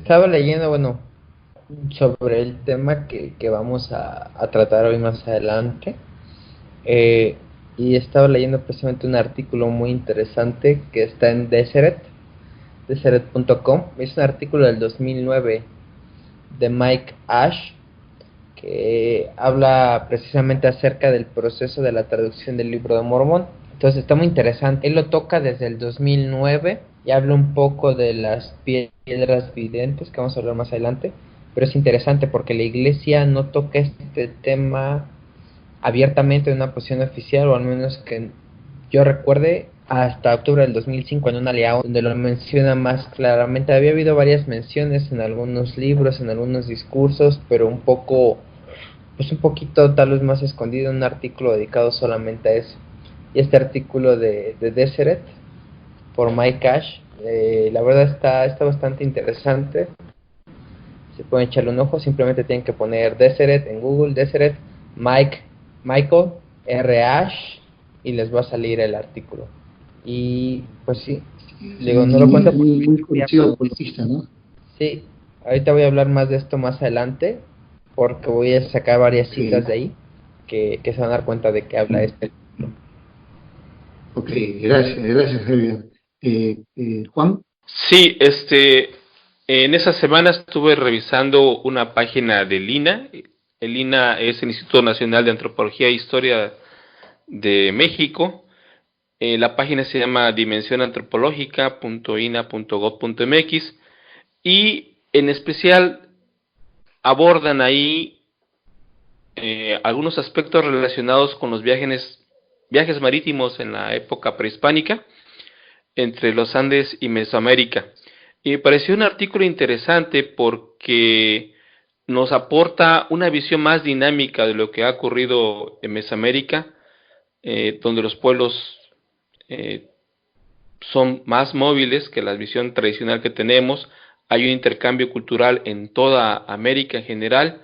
Estaba leyendo, bueno, sobre el tema que vamos a tratar hoy más adelante. eh, y estaba leyendo precisamente un artículo muy interesante que está en Deseret.com. Es un artículo del 2009 de Mike Ash, que habla precisamente acerca del proceso de la traducción del libro de Mormón. Entonces está muy interesante. Él lo toca desde el 2009 y habla un poco de las piedras videntes, que vamos a hablar más adelante. Pero es interesante porque la iglesia no toca este tema abiertamente en una posición oficial, o al menos que yo recuerde, hasta octubre del 2005 en una aliado donde lo menciona más claramente. Había habido varias menciones en algunos libros, en algunos discursos, pero un poco, pues un poquito tal vez más escondido en un artículo dedicado solamente a eso. Y este artículo de Deseret por Mike Cash, la verdad está bastante interesante. Se pueden echarle un ojo, simplemente tienen que poner Deseret en Google, Deseret, Michael R. Ash, y les va a salir el artículo. Y pues sí, digo, no lo Muy, cuento porque muy, muy conocido apologista, ¿no? sí, ahorita voy a hablar más de esto más adelante, porque voy a sacar varias Ok, citas de ahí que se van a dar cuenta de que habla este. ok, gracias, gracias, Javier. Juan, Sí, en esa semana estuve revisando una página del INA. El INA es el Instituto Nacional de Antropología e Historia de México. La página se llama dimensionantropológica.ina.gov.mx y en especial abordan ahí algunos aspectos relacionados con los viajes marítimos en la época prehispánica entre los Andes y Mesoamérica. Y me pareció un artículo interesante porque nos aporta una visión más dinámica de lo que ha ocurrido en Mesoamérica, donde los pueblos eh, son más móviles que la visión tradicional que tenemos. Hay un intercambio cultural en toda América en general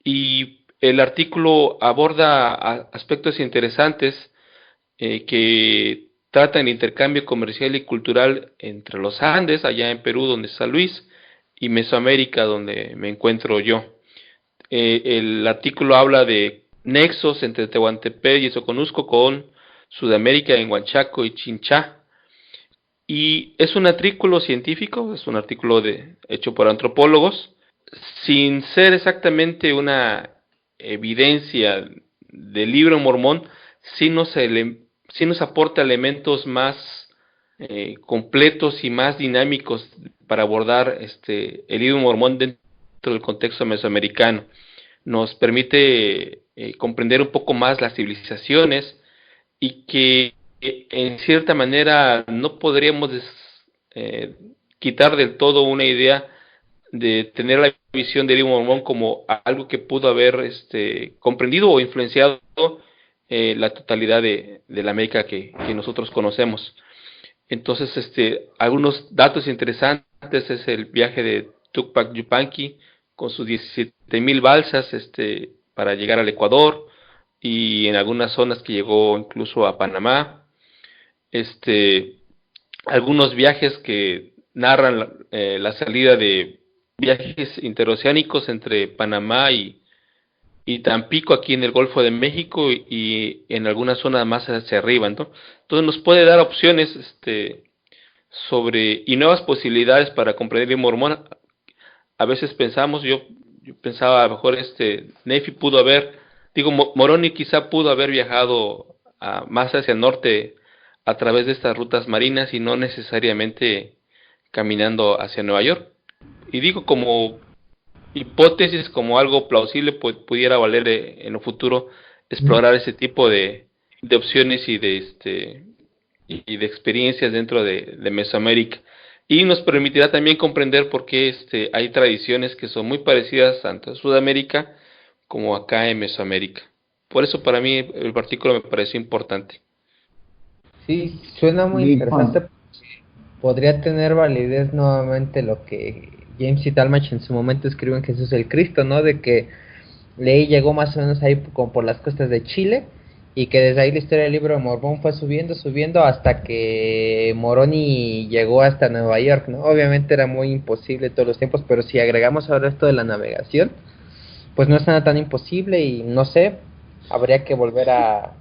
y el artículo aborda aspectos interesantes que tratan el intercambio comercial y cultural entre los Andes, allá en Perú, donde está Luis, y Mesoamérica, donde me encuentro yo. El artículo habla de nexos entre Tehuantepec y Soconusco con Sudamérica en Huanchaco y Chinchá. Y es un artículo científico, es un artículo hecho por antropólogos, sin ser exactamente una evidencia del libro mormón, sí sí nos aporta elementos más completos y más dinámicos para abordar el libro mormón dentro del contexto mesoamericano. Nos permite comprender un poco más las civilizaciones y que en cierta manera no podríamos eh, quitar del todo una idea de tener la visión del libro mormón como algo que pudo haber comprendido o influenciado la totalidad de la América que nosotros conocemos. Entonces, algunos datos interesantes es el viaje de Tupac Yupanqui con sus 17,000 balsas para llegar al Ecuador y en algunas zonas que llegó incluso a Panamá. Este, Algunos viajes que narran la salida de viajes interoceánicos entre Panamá y Tampico aquí en el Golfo de México y en algunas zonas más hacia arriba, ¿no? Entonces nos puede dar opciones sobre y nuevas posibilidades para comprender el mormón. A veces pensamos, yo pensaba a lo mejor Nefi pudo haber, digo, Moroni quizá pudo haber viajado más hacia el norte a través de estas rutas marinas y no necesariamente caminando hacia Nueva York. Y digo como hipótesis, como algo plausible, pues pudiera valer en lo futuro explorar ese tipo de opciones y de experiencias dentro de Mesoamérica. Y nos permitirá también comprender por qué hay tradiciones que son muy parecidas tanto en Sudamérica como acá en Mesoamérica. Por eso para mí el artículo me pareció importante. Sí, suena muy bien, interesante. Juan. Podría tener validez nuevamente lo que James y Talmage en su momento escribió en Jesús el Cristo, ¿no? De que Ley llegó más o menos ahí como por las costas de Chile y que desde ahí la historia del libro de Mormón fue subiendo hasta que Moroni llegó hasta Nueva York, ¿no? Obviamente era muy imposible todos los tiempos, pero si agregamos ahora esto de la navegación, pues no es nada tan imposible y no sé, habría que volver a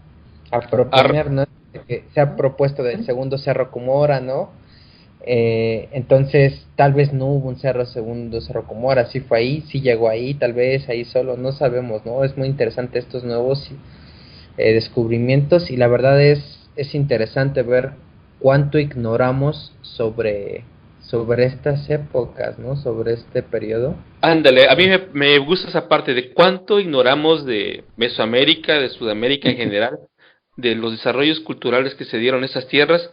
proponer, ¿no? Que se ha propuesto del segundo cerro Cumora, ¿no? Entonces tal vez no hubo un segundo cerro Cumora, sí fue ahí, sí llegó ahí, tal vez ahí solo, no sabemos, ¿no? Es muy interesante estos nuevos descubrimientos y la verdad es interesante ver cuánto ignoramos sobre estas épocas, ¿no? Sobre este periodo. Ándale, a mí me gusta esa parte de cuánto ignoramos de Mesoamérica, de Sudamérica en general, de los desarrollos culturales que se dieron en esas tierras,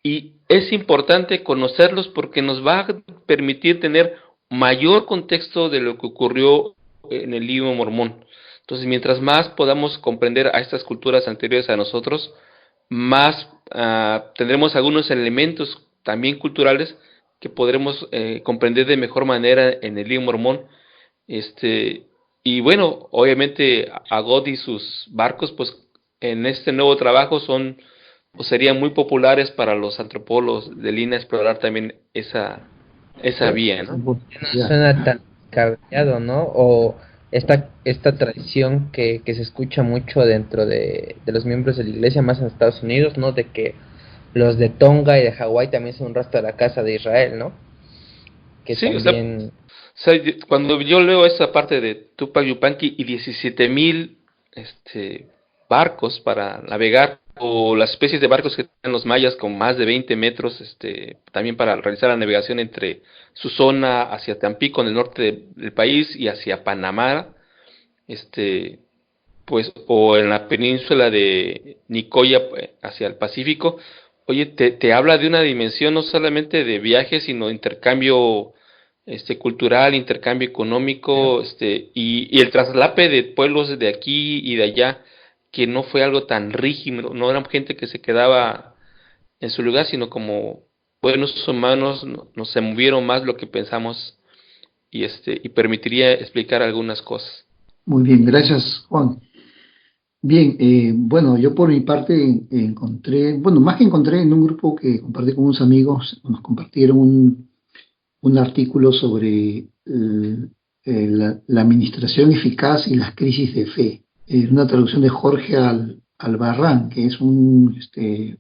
y es importante conocerlos porque nos va a permitir tener mayor contexto de lo que ocurrió en el libro Mormón. Entonces, mientras más podamos comprender a estas culturas anteriores a nosotros, más tendremos algunos elementos también culturales que podremos comprender de mejor manera en el libro Mormón. Y bueno, obviamente Agot y sus barcos, pues en este nuevo trabajo pues serían muy populares para los antropólogos de línea explorar también esa vía, ¿no? No suena tan descabellado, ¿no? O esta tradición que se escucha mucho dentro de los miembros de la iglesia, más en Estados Unidos, ¿no? De que los de Tonga y de Hawái también son un rastro de la casa de Israel, ¿no? Que Sí, también... cuando yo leo esa parte de Tupac Yupanqui y 17,000 barcos para navegar, o las especies de barcos que tienen los mayas con más de 20 metros, también para realizar la navegación entre su zona hacia Tampico en el norte del país y hacia Panamá, pues, o en la península de Nicoya hacia el Pacífico. Oye, te habla de una dimensión no solamente de viaje, sino intercambio cultural, intercambio económico, y el traslape de pueblos de aquí y de allá, que no fue algo tan rígido, no eran gente que se quedaba en su lugar, sino como buenos humanos nos se movieron más lo que pensamos y permitiría explicar algunas cosas. Muy bien, gracias, Juan. Bien, bueno, yo por mi parte encontré, bueno, más que encontré en un grupo que compartí con unos amigos, nos compartieron un artículo sobre la administración eficaz y las crisis de fe. Una traducción de Jorge Albarrán, que es un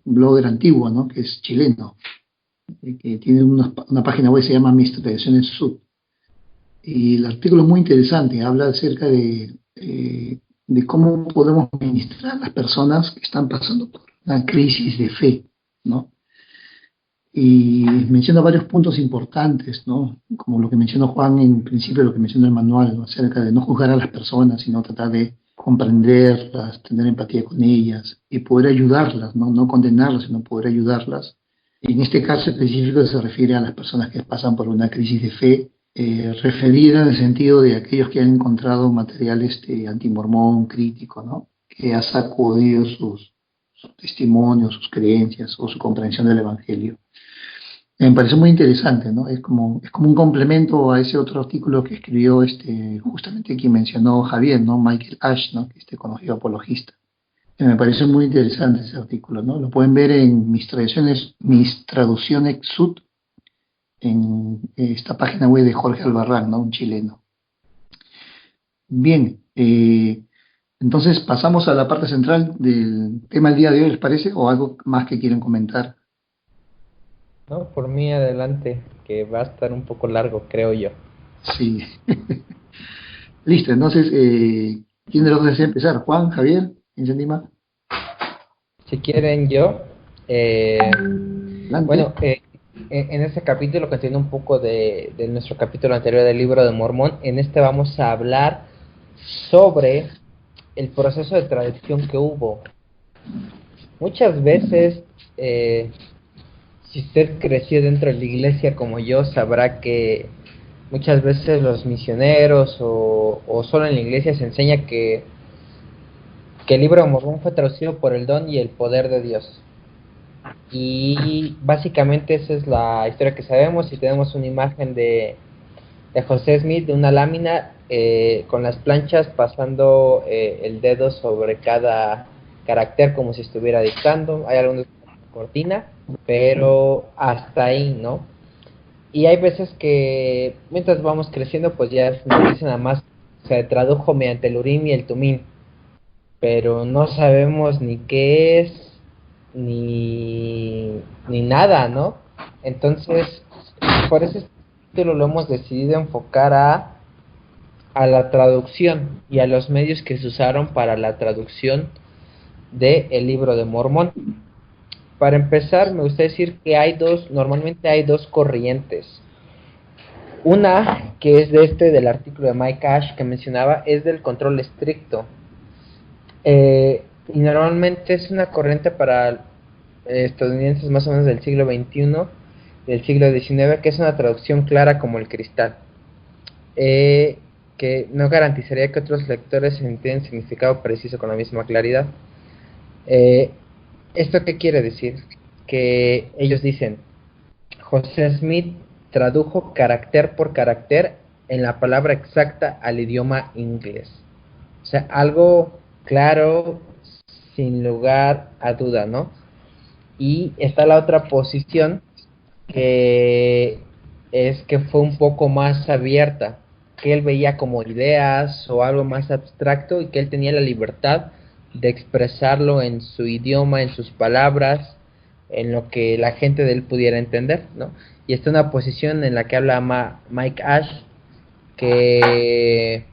blogger antiguo, ¿no? Que es chileno, que tiene una página web que se llama Mis Tradiciones Sud. Y el artículo es muy interesante, habla acerca de cómo podemos administrar a las personas que están pasando por una crisis de fe, ¿no? Y menciona varios puntos importantes, ¿no? Como lo que mencionó Juan en principio, lo que menciona el manual, ¿no? Acerca de no juzgar a las personas, sino tratar de comprenderlas, tener empatía con ellas y poder ayudarlas, ¿no? No condenarlas, sino poder ayudarlas. En este caso específico se refiere a las personas que pasan por una crisis de fe, referida en el sentido de aquellos que han encontrado material antimormón crítico, ¿no? Que ha sacudido sus testimonios, sus creencias o su comprensión del Evangelio. Me parece muy interesante, ¿no? Es como un complemento a ese otro artículo que escribió justamente quien mencionó Javier, ¿no? Michael Ash, ¿no? Este conocido apologista. Me parece muy interesante ese artículo, ¿no? Lo pueden ver en Mis Traducciones Sud, en esta página web de Jorge Albarrán, ¿no? Un chileno. Bien, entonces pasamos a la parte central del tema del día de hoy, ¿les parece? ¿O algo más que quieren comentar? No, por mí adelante, que va a estar un poco largo, creo yo. Sí. Listo, entonces, ¿quién de los dos desea empezar? ¿Juan, Javier? ¿Quién se anima? Si quieren yo, bueno, en este capítulo continúa un poco de nuestro capítulo anterior del libro de Mormón. En este vamos a hablar sobre el proceso de traducción que hubo. Muchas veces, si usted creció dentro de la iglesia como yo, sabrá que muchas veces los misioneros o solo en la iglesia se enseña que el libro de Mormón fue traducido por el don y el poder de Dios. Y básicamente esa es la historia que sabemos, y tenemos una imagen de José Smith, de una lámina con las planchas pasando el dedo sobre cada carácter como si estuviera dictando, hay algunos cortina, pero hasta ahí, ¿no? Y hay veces que mientras vamos creciendo, pues ya nos dicen nada más, se tradujo mediante el Urim y el Tumim, pero no sabemos ni qué es, ni nada, ¿no? Entonces, por ese título lo hemos decidido enfocar a la traducción y a los medios que se usaron para la traducción del libro de Mormón. Para empezar, me gustaría decir que normalmente hay dos corrientes. Una, que es del artículo de Mike Ash que mencionaba, es del control estricto. Y normalmente es una corriente para estadounidenses más o menos del siglo XXI, del siglo XIX, que es una traducción clara como el cristal. Que no garantizaría que otros lectores entiendan significado preciso con la misma claridad. ¿Esto qué quiere decir? Que ellos dicen, José Smith tradujo carácter por carácter en la palabra exacta al idioma inglés. O sea, algo claro, sin lugar a duda, ¿no? Y está la otra posición, que es que fue un poco más abierta, que él veía como ideas o algo más abstracto y que él tenía la libertad de expresarlo en su idioma, en sus palabras, en lo que la gente de él pudiera entender, ¿no? Y está una posición en la que habla Mike Ash, que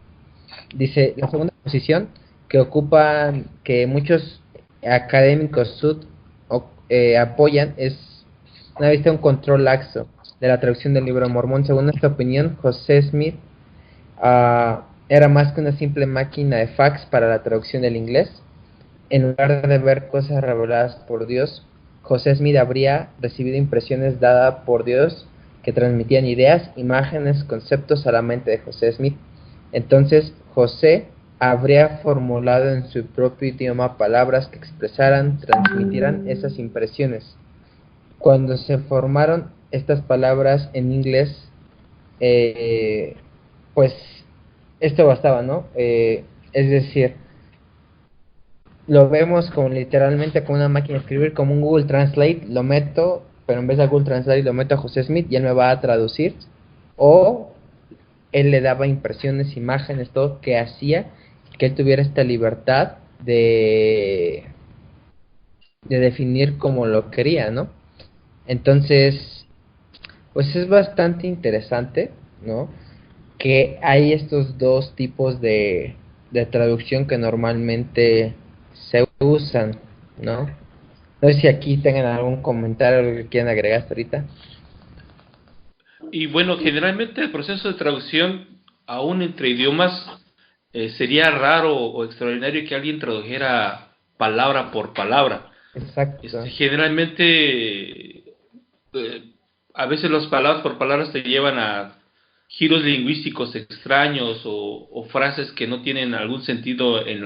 dice, la segunda posición que ocupan, que muchos académicos apoyan, es una vista un control laxo de la traducción del libro de Mormón. Según esta opinión, José Smith era más que una simple máquina de fax para la traducción del inglés. En lugar de ver cosas reveladas por Dios, José Smith habría recibido impresiones dadas por Dios que transmitían ideas, imágenes, conceptos a la mente de José Smith. Entonces José habría formulado en su propio idioma palabras que expresaran, transmitieran esas impresiones. Cuando se formaron estas palabras en inglés, pues esto bastaba, ¿no? Es decir, lo vemos como literalmente como una máquina de escribir, como un Google Translate, lo meto, pero en vez de Google Translate lo meto a José Smith y él me va a traducir, o él le daba impresiones, imágenes, todo, que hacía que él tuviera esta libertad de definir como lo quería, ¿no? Entonces, pues es bastante interesante, ¿no? Que hay estos dos tipos de traducción que normalmente se usan, ¿no? No sé si aquí tengan algún comentario que quieran agregar hasta ahorita. Y bueno, generalmente el proceso de traducción, aún entre idiomas, sería raro o extraordinario que alguien tradujera palabra por palabra. Exacto. Generalmente, a veces las palabras por palabras te llevan a giros lingüísticos extraños o frases que no tienen algún sentido en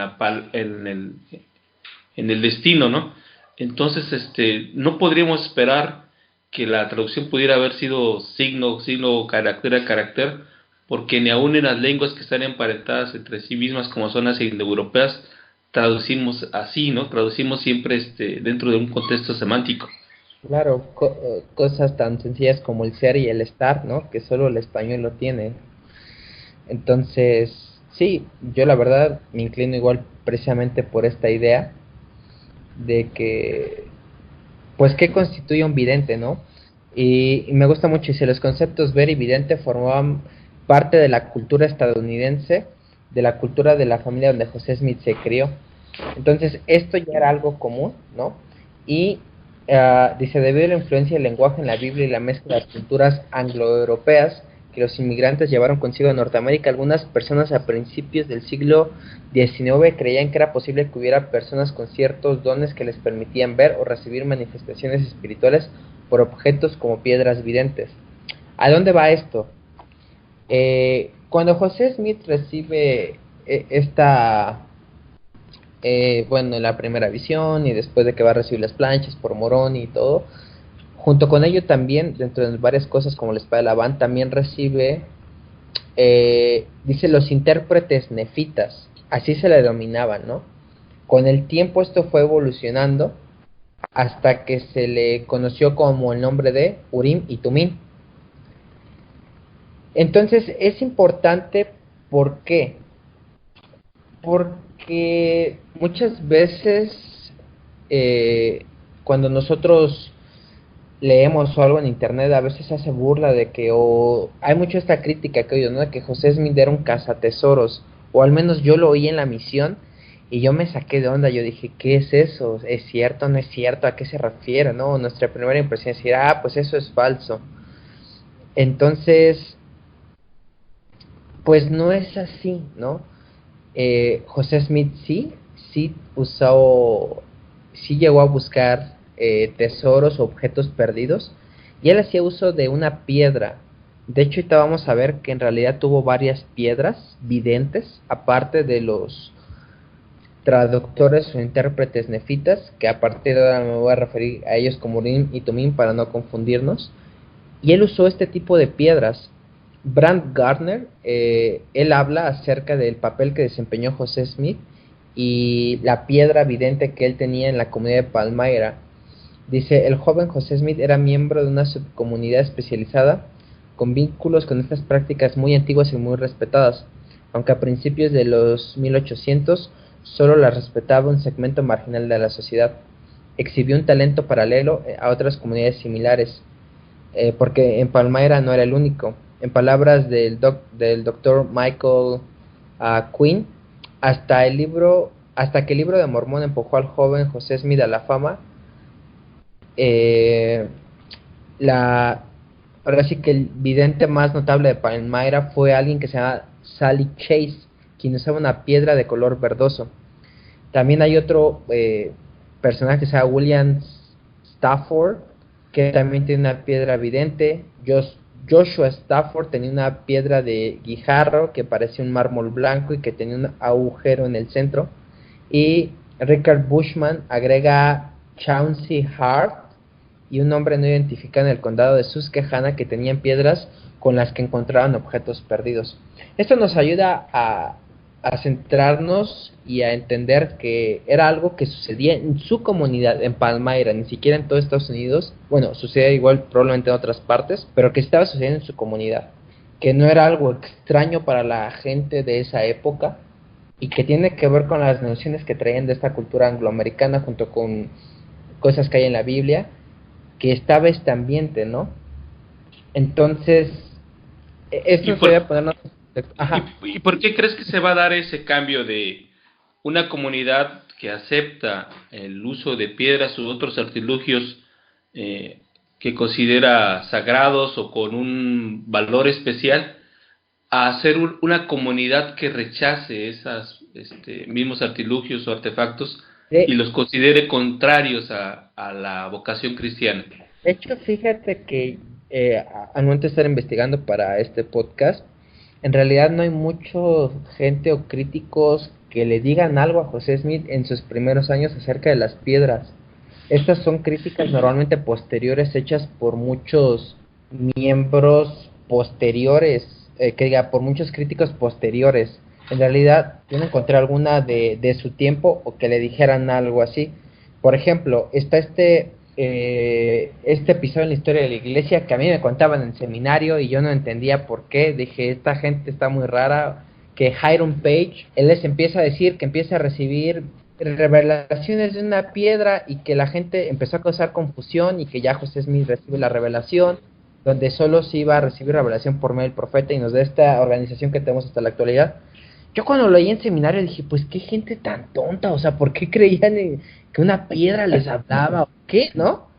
el destino, ¿no? Entonces, no podríamos esperar que la traducción pudiera haber sido signo, carácter a carácter, porque ni aún en las lenguas que están emparentadas entre sí mismas, como son las indoeuropeas, traducimos así, ¿no? Traducimos siempre dentro de un contexto semántico. Claro, cosas tan sencillas como el ser y el estar, ¿no? Que solo el español lo tiene. Entonces, sí, yo la verdad me inclino igual precisamente por esta idea de que, pues, ¿qué constituye un vidente, no? Y me gusta mucho, y si los conceptos ver y vidente formaban parte de la cultura estadounidense, de la cultura de la familia donde José Smith se crió. Entonces, esto ya era algo común, ¿no? Y dice, debido a la influencia del lenguaje en la Biblia y la mezcla de las culturas anglo-europeas que los inmigrantes llevaron consigo a Norteamérica, algunas personas a principios del siglo XIX creían que era posible que hubiera personas con ciertos dones que les permitían ver o recibir manifestaciones espirituales por objetos como piedras videntes. ¿A dónde va esto? Cuando José Smith recibe la primera visión y después de que va a recibir las planchas por Morón y todo, junto con ello también, dentro de varias cosas como la espada de Labán, también recibe, dice, los intérpretes nefitas, así se le denominaban, ¿no? Con el tiempo esto fue evolucionando hasta que se le conoció como el nombre de Urim y Tumim. Entonces es importante, ¿por qué? Porque muchas veces eh, cuando nosotros leemos o algo en internet, a veces se hace burla de que, o hay mucho esta crítica que he oído, ¿no? De que José Smith era un cazatesoros, o al menos yo lo oí en la misión, y yo me saqué de onda, yo dije, ¿qué es eso? ¿Es cierto? ¿No es cierto? ¿A qué se refiere? ¿No? Nuestra primera impresión es decir, pues eso es falso. Entonces, pues no es así, ¿no? José Smith sí usó, sí llegó a buscar tesoros o objetos perdidos, y él hacía uso de una piedra. De hecho, ahorita vamos a ver que en realidad tuvo varias piedras videntes, aparte de los traductores o intérpretes nefitas, que a partir de ahora me voy a referir a ellos como Urim y Tumim para no confundirnos. Y él usó este tipo de piedras. Brant Gardner, él habla acerca del papel que desempeñó José Smith y la piedra vidente que él tenía en la comunidad de Palmyra. Dice, el joven José Smith era miembro de una subcomunidad especializada con vínculos con estas prácticas muy antiguas y muy respetadas, aunque a principios de los 1800 solo las respetaba un segmento marginal de la sociedad. Exhibió un talento paralelo a otras comunidades similares, porque en Palmyra no era el único. En palabras del doctor Michael Quinn, hasta que el libro de Mormón empujó al joven José Smith a la fama, eh, la, ahora sí que el vidente más notable de Palmyra fue alguien que se llama Sally Chase, quien usaba una piedra de color verdoso. También hay otro personaje que se llama William Stafford, que también tiene una piedra vidente. Joshua Stafford tenía una piedra de guijarro que parecía un mármol blanco y que tenía un agujero en el centro. Y Richard Bushman agrega Chauncey Hart y un hombre no identificado en el condado de Susquehanna que tenían piedras con las que encontraban objetos perdidos. Esto nos ayuda a centrarnos y a entender que era algo que sucedía en su comunidad, en Palmyra, ni siquiera en todo Estados Unidos. Bueno, sucedía igual probablemente en otras partes, pero que estaba sucediendo en su comunidad, que no era algo extraño para la gente de esa época y que tiene que ver con las nociones que traían de esta cultura angloamericana junto con cosas que hay en la Biblia, que estaba este ambiente, ¿no? Entonces, esto se debe ponernos... Ajá. ¿Y por qué crees que se va a dar ese cambio de una comunidad que acepta el uso de piedras u otros artilugios que considera sagrados o con un valor especial, a ser una comunidad que rechace esos mismos artilugios o artefactos y los considere contrarios a la vocación cristiana? De hecho, fíjate que al momento de estar investigando para este podcast, en realidad no hay mucha gente o críticos que le digan algo a José Smith en sus primeros años acerca de las piedras. Estas son críticas normalmente posteriores hechas por muchos miembros posteriores, por muchos críticos posteriores. En realidad, yo no encontré alguna de su tiempo o que le dijeran algo así. Por ejemplo, está este episodio en la historia de la iglesia que a mí me contaban en el seminario y yo no entendía por qué. Dije, esta gente está muy rara. Que Hiram Page, él les empieza a decir que empieza a recibir revelaciones de una piedra y que la gente empezó a causar confusión y que ya José Smith recibe la revelación, donde solo se iba a recibir revelación por medio del profeta y nos da esta organización que tenemos hasta la actualidad. Yo cuando lo leí en seminario dije, pues qué gente tan tonta, o sea, ¿por qué creían que una piedra les hablaba o qué, no?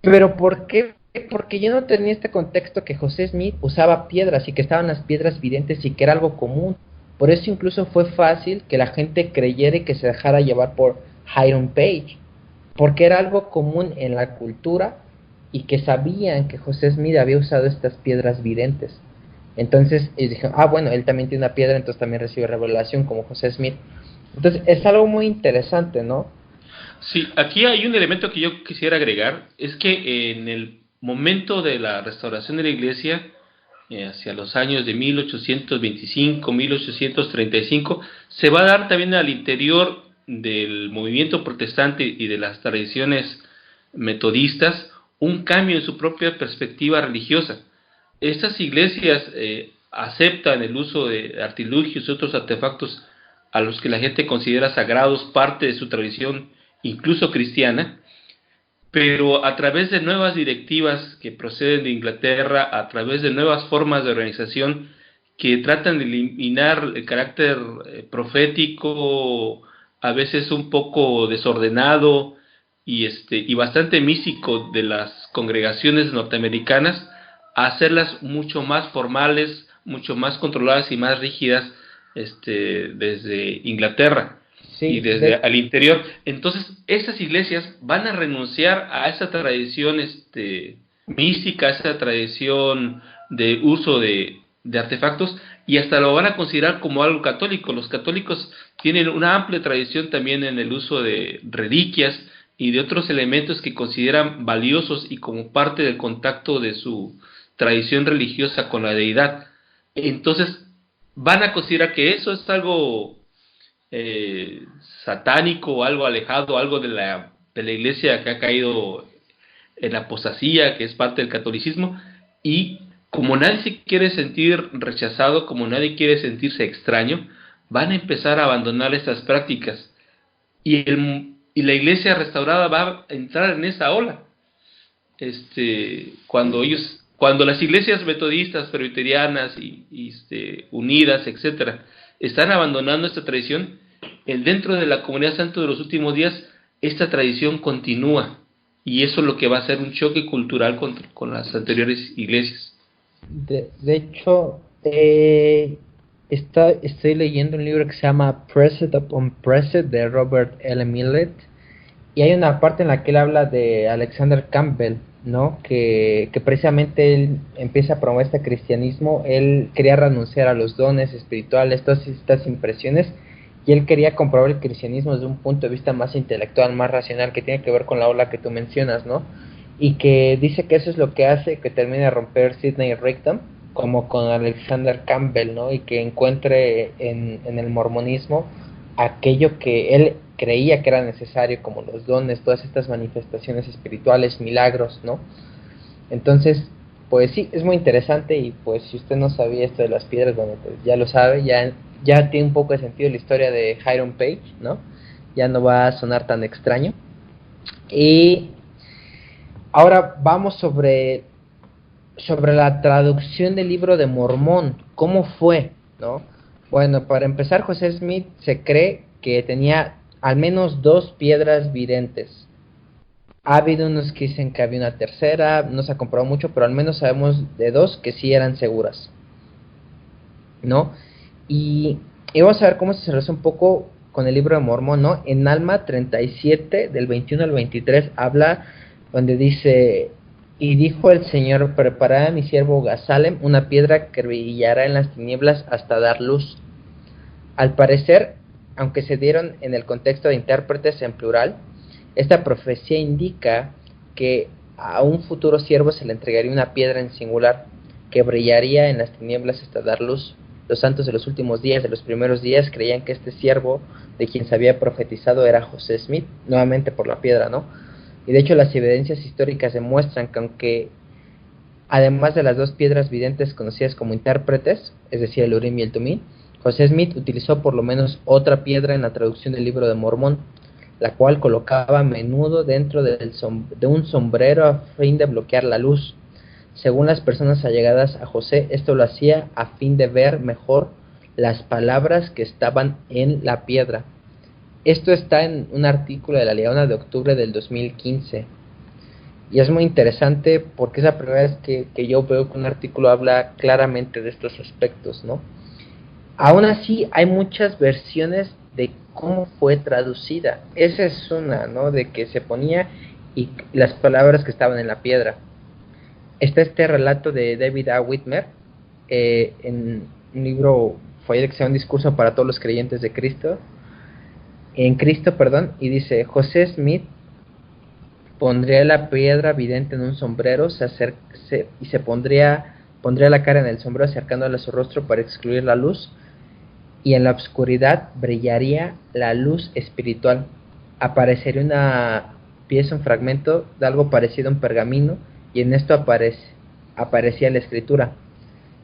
Pero ¿por qué? Porque yo no tenía este contexto que José Smith usaba piedras y que estaban las piedras videntes y que era algo común. Por eso incluso fue fácil que la gente creyera y que se dejara llevar por Hiram Page, porque era algo común en la cultura y que sabían que José Smith había usado estas piedras videntes. Entonces ellos dijeron, bueno, él también tiene una piedra, entonces también recibe revelación como José Smith. Entonces es algo muy interesante, ¿no? Sí, aquí hay un elemento que yo quisiera agregar, es que en el momento de la restauración de la iglesia, hacia los años de 1825, 1835, se va a dar también al interior del movimiento protestante y de las tradiciones metodistas un cambio en su propia perspectiva religiosa. Estas iglesias aceptan el uso de artilugios y otros artefactos a los que la gente considera sagrados, parte de su tradición, incluso cristiana, pero a través de nuevas directivas que proceden de Inglaterra, a través de nuevas formas de organización que tratan de eliminar el carácter profético, a veces un poco desordenado y bastante místico de las congregaciones norteamericanas, a hacerlas mucho más formales, mucho más controladas y más rígidas desde Inglaterra. Sí, y desde al interior. Entonces, esas iglesias van a renunciar a esa tradición mística, a esa tradición de uso de artefactos, y hasta lo van a considerar como algo católico. Los católicos tienen una amplia tradición también en el uso de reliquias y de otros elementos que consideran valiosos y como parte del contacto de su tradición religiosa con la deidad. Entonces, van a considerar que eso es algo satánico, o algo alejado, algo de la iglesia que ha caído en la apostasía, que es parte del catolicismo, y como nadie se quiere sentir rechazado, como nadie quiere sentirse extraño, van a empezar a abandonar estas prácticas, y la iglesia restaurada va a entrar en esa ola. Cuando las iglesias metodistas, presbiterianas y unidas, etcétera, están abandonando esta tradición, dentro de la Comunidad Santo de los Últimos Días, esta tradición continúa, y eso es lo que va a ser un choque cultural con las anteriores iglesias. De hecho, estoy leyendo un libro que se llama Precept Upon Precept de Robert L. Millett, y hay una parte en la que él habla de Alexander Campbell, ¿no? Que precisamente él empieza a promover este cristianismo. Él quería renunciar a los dones espirituales, todas estas impresiones, y él quería comprobar el cristianismo desde un punto de vista más intelectual, más racional, que tiene que ver con la ola que tú mencionas, ¿no? Y que dice que eso es lo que hace que termine de romper Sidney Rigdon, como con Alexander Campbell, ¿no? Y que encuentre en el mormonismo aquello que él creía que era necesario, como los dones, todas estas manifestaciones espirituales, milagros, ¿no? Entonces, pues sí, es muy interesante, y pues si usted no sabía esto de las piedras, bueno, pues ya lo sabe, ya tiene un poco de sentido la historia de Hiram Page, ¿no? Ya no va a sonar tan extraño. Y ahora vamos sobre la traducción del Libro de Mormón. ¿Cómo fue, no? Bueno, para empezar, José Smith se cree que tenía al menos 2 piedras videntes. Ha habido unos que dicen que había una tercera, no se ha comprobado mucho, pero al menos sabemos de 2 que sí eran seguras, ¿no? Y vamos a ver cómo se relaciona un poco con el Libro de Mormón, ¿no? En Alma 37, del 21 al 23, habla donde dice: y dijo el Señor, preparad a mi siervo Gasalem una piedra que brillará en las tinieblas hasta dar luz. Al parecer, aunque se dieron en el contexto de intérpretes en plural, esta profecía indica que a un futuro siervo se le entregaría una piedra en singular que brillaría en las tinieblas hasta dar luz. Los santos de los últimos días, de los primeros días, creían que este siervo de quien se había profetizado era José Smith, nuevamente por la piedra, ¿no? Y de hecho las evidencias históricas demuestran que aunque además de las 2 piedras videntes conocidas como intérpretes, es decir, el Urim y el Tumim, José Smith utilizó por lo menos otra piedra en la traducción del Libro de Mormón, la cual colocaba a menudo dentro de un sombrero a fin de bloquear la luz. Según las personas allegadas a José, esto lo hacía a fin de ver mejor las palabras que estaban en la piedra. Esto está en un artículo de la Leona de octubre del 2015. Y es muy interesante porque es la primera vez que yo veo que un artículo habla claramente de estos aspectos, ¿no? Aún así, hay muchas versiones de cómo fue traducida. Esa es una, ¿no? De que se ponía y las palabras que estaban en la piedra. Está este relato de David A. Whitmer en un libro folleto que se llama Un discurso para todos los creyentes de Cristo. En Cristo, perdón, y dice: José Smith pondría la piedra vidente en un sombrero, pondría la cara en el sombrero acercándola a su rostro para excluir la luz, y en la oscuridad brillaría la luz espiritual. Aparecería una pieza, un fragmento de algo parecido a un pergamino, y en esto aparecía la escritura.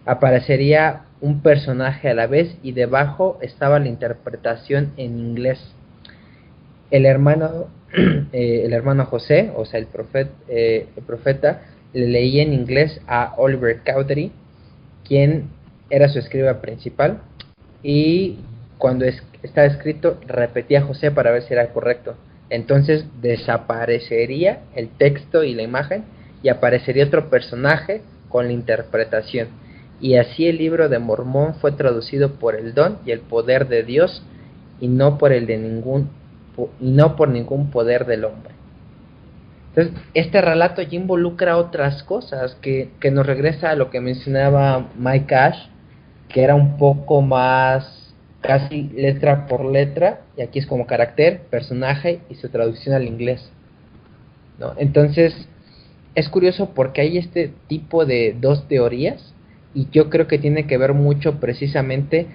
Aparecería un personaje a la vez y debajo estaba la interpretación en inglés. El hermano, el hermano José, o sea, el profeta, le leía en inglés a Oliver Cowdery, quien era su escriba principal, y cuando estaba escrito repetía José para ver si era correcto. Entonces desaparecería el texto y la imagen y aparecería otro personaje con la interpretación. Y así el libro de Mormón fue traducido por el don y el poder de Dios, y no por el de ningún y no por ningún poder del hombre. Entonces, este relato ya involucra otras cosas que nos regresa a lo que mencionaba Mike Ash, que era un poco más casi letra por letra, y aquí es como carácter, personaje y su traducción al inglés, ¿no? Entonces, es curioso porque hay este tipo de dos teorías, y yo creo que tiene que ver mucho precisamente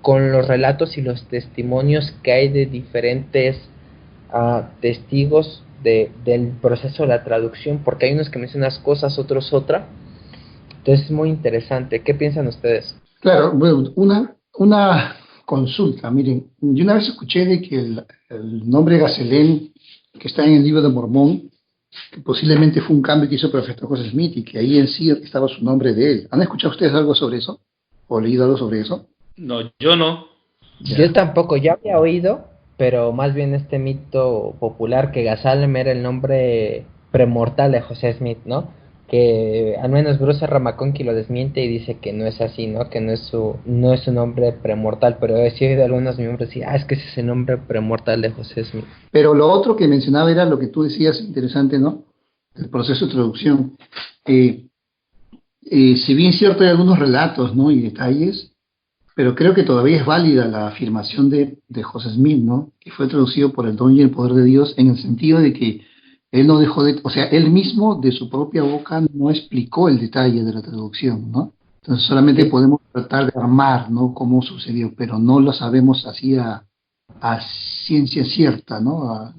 con los relatos y los testimonios que hay de diferentes testigos del proceso de la traducción, porque hay unos que mencionan unas cosas, otros otra. Entonces es muy interesante. ¿Qué piensan ustedes? Claro, bueno, una consulta, miren, yo una vez escuché de que el nombre Gazelén, que está en el libro de Mormón, que posiblemente fue un cambio que hizo el profeta José Smith y que ahí en sí estaba su nombre de él. ¿Han escuchado ustedes algo sobre eso? ¿O leído algo sobre eso? No, yo no. Yo Ya. tampoco, ya había oído, pero más bien este mito popular que Gazalem era el nombre premortal de José Smith, ¿no? Que al menos Bruce Ramaconqui lo desmiente y dice que no es así, ¿no? Que no es su nombre premortal, pero he oído algunos miembros decir, es que ese es el nombre premortal de José Smith. Pero lo otro que mencionaba era lo que tú decías, interesante, ¿no? El proceso de traducción. Eh, si bien cierto hay algunos relatos, ¿no? Y detalles, pero creo que todavía es válida la afirmación de José Smith, ¿no? Que fue traducido por el don y el poder de Dios en el sentido de que él no dejó de, o sea, él mismo de su propia boca no explicó el detalle de la traducción, ¿no? Entonces solamente Sí. podemos tratar de armar, ¿no? Cómo sucedió, pero no lo sabemos así a ciencia cierta, ¿no?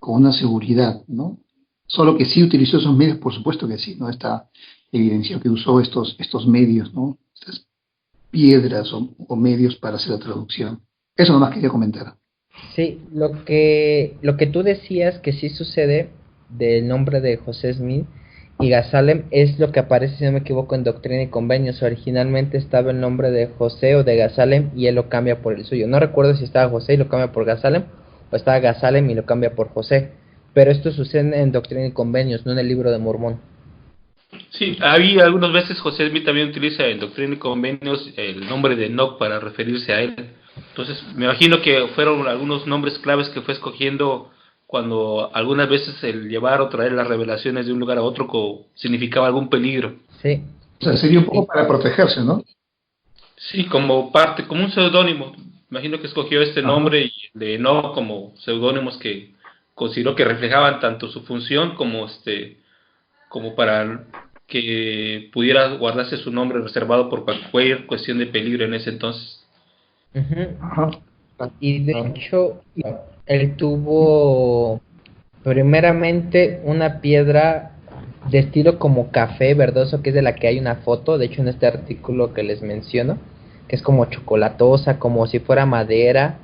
Con una seguridad, ¿no? Solo que sí utilizó esos medios, por supuesto que sí, ¿no? Está evidencia que usó estos medios, ¿no? Estas piedras o medios para hacer la traducción. Eso nomás quería comentar. Sí, lo que tú decías que sí sucede del nombre de José Smith y Gazalem es lo que aparece, si no me equivoco, en Doctrina y Convenios. Originalmente estaba el nombre de José o de Gazalem y él lo cambia por el suyo. No recuerdo si estaba José y lo cambia por Gazalem o estaba Gazalem y lo cambia por José. Pero esto sucede en Doctrina y Convenios, no en el libro de Mormón. Sí, había algunas veces José Smith también utiliza en Doctrina y Convenios el nombre de Enoch para referirse a él. Entonces, me imagino que fueron algunos nombres claves que fue escogiendo cuando algunas veces el llevar o traer las revelaciones de un lugar a otro significaba algún peligro. Sí, O sea, sería un poco y para protegerse, ¿no? Sí, como parte, como un seudónimo. Imagino que escogió este Ajá. nombre y el de Enoch como seudónimos que consideró que reflejaban tanto su función como como para que pudiera guardarse su nombre reservado por cualquier cuestión de peligro en ese entonces. ujú. Ajá. Y de Claro. hecho, él tuvo primeramente una piedra de estilo como café verdoso, que es de la que hay una foto, de hecho en este artículo que les menciono, que es como chocolatosa, como si fuera madera,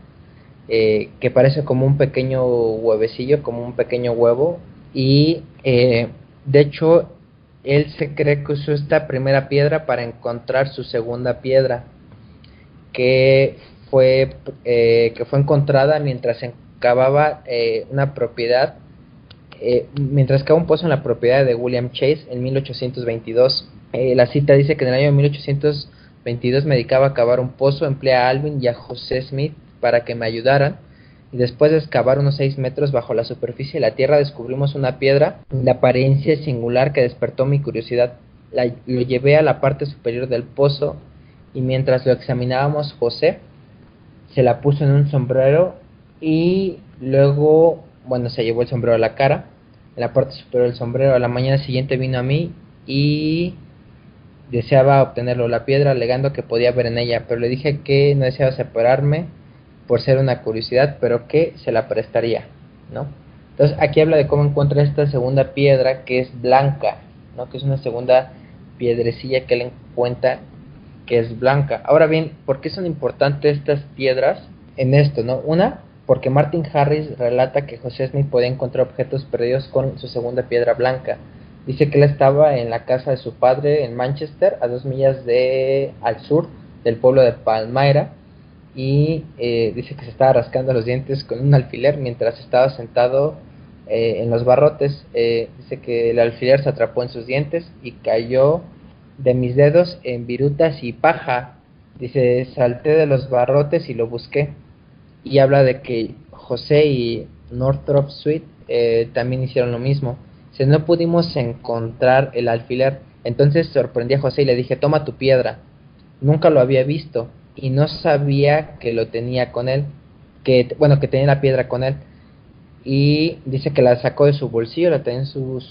que parece como un pequeño huevecillo, como un pequeño huevo, y de hecho él se cree que usó esta primera piedra para encontrar su segunda piedra, que que fue encontrada mientras cavaba una propiedad, mientras cava un pozo en la propiedad de William Chase en 1822. La cita dice que en el año 1822 me dedicaba a cavar un pozo, empleé a Alvin y a José Smith para que me ayudaran, y después de excavar unos 6 metros bajo la superficie de la tierra descubrimos una piedra de apariencia singular que despertó mi curiosidad. Lo llevé a la parte superior del pozo y mientras lo examinábamos José se la puso en un sombrero y luego, bueno, se llevó el sombrero a la cara, en la parte superior del sombrero. A la mañana siguiente vino a mí y deseaba obtenerlo la piedra, alegando que podía ver en ella, pero le dije que no deseaba separarme por ser una curiosidad, pero que se la prestaría, ¿no? Entonces aquí habla de cómo encuentra esta segunda piedra que es blanca, ¿no? Que es una segunda piedrecilla que él encuentra que es blanca. Ahora bien, ¿por qué son importantes estas piedras en esto, no? Una, porque Martin Harris relata que José Smith podía encontrar objetos perdidos con su segunda piedra blanca. Dice que él estaba en la casa de su padre en Manchester, a 2 millas al sur del pueblo de Palmyra, y dice que se estaba rascando los dientes con un alfiler mientras estaba sentado en los barrotes. Dice que el alfiler se atrapó en sus dientes y cayó de mis dedos en virutas y paja. Dice, salté de los barrotes y lo busqué. Y habla de que José y Northrop Sweet también hicieron lo mismo. Dice, no pudimos encontrar el alfiler. Entonces sorprendí a José y le dije, toma tu piedra. Nunca lo había visto y no sabía que lo tenía con él, que tenía la piedra con él. Y dice que la sacó de su bolsillo, la tenía en su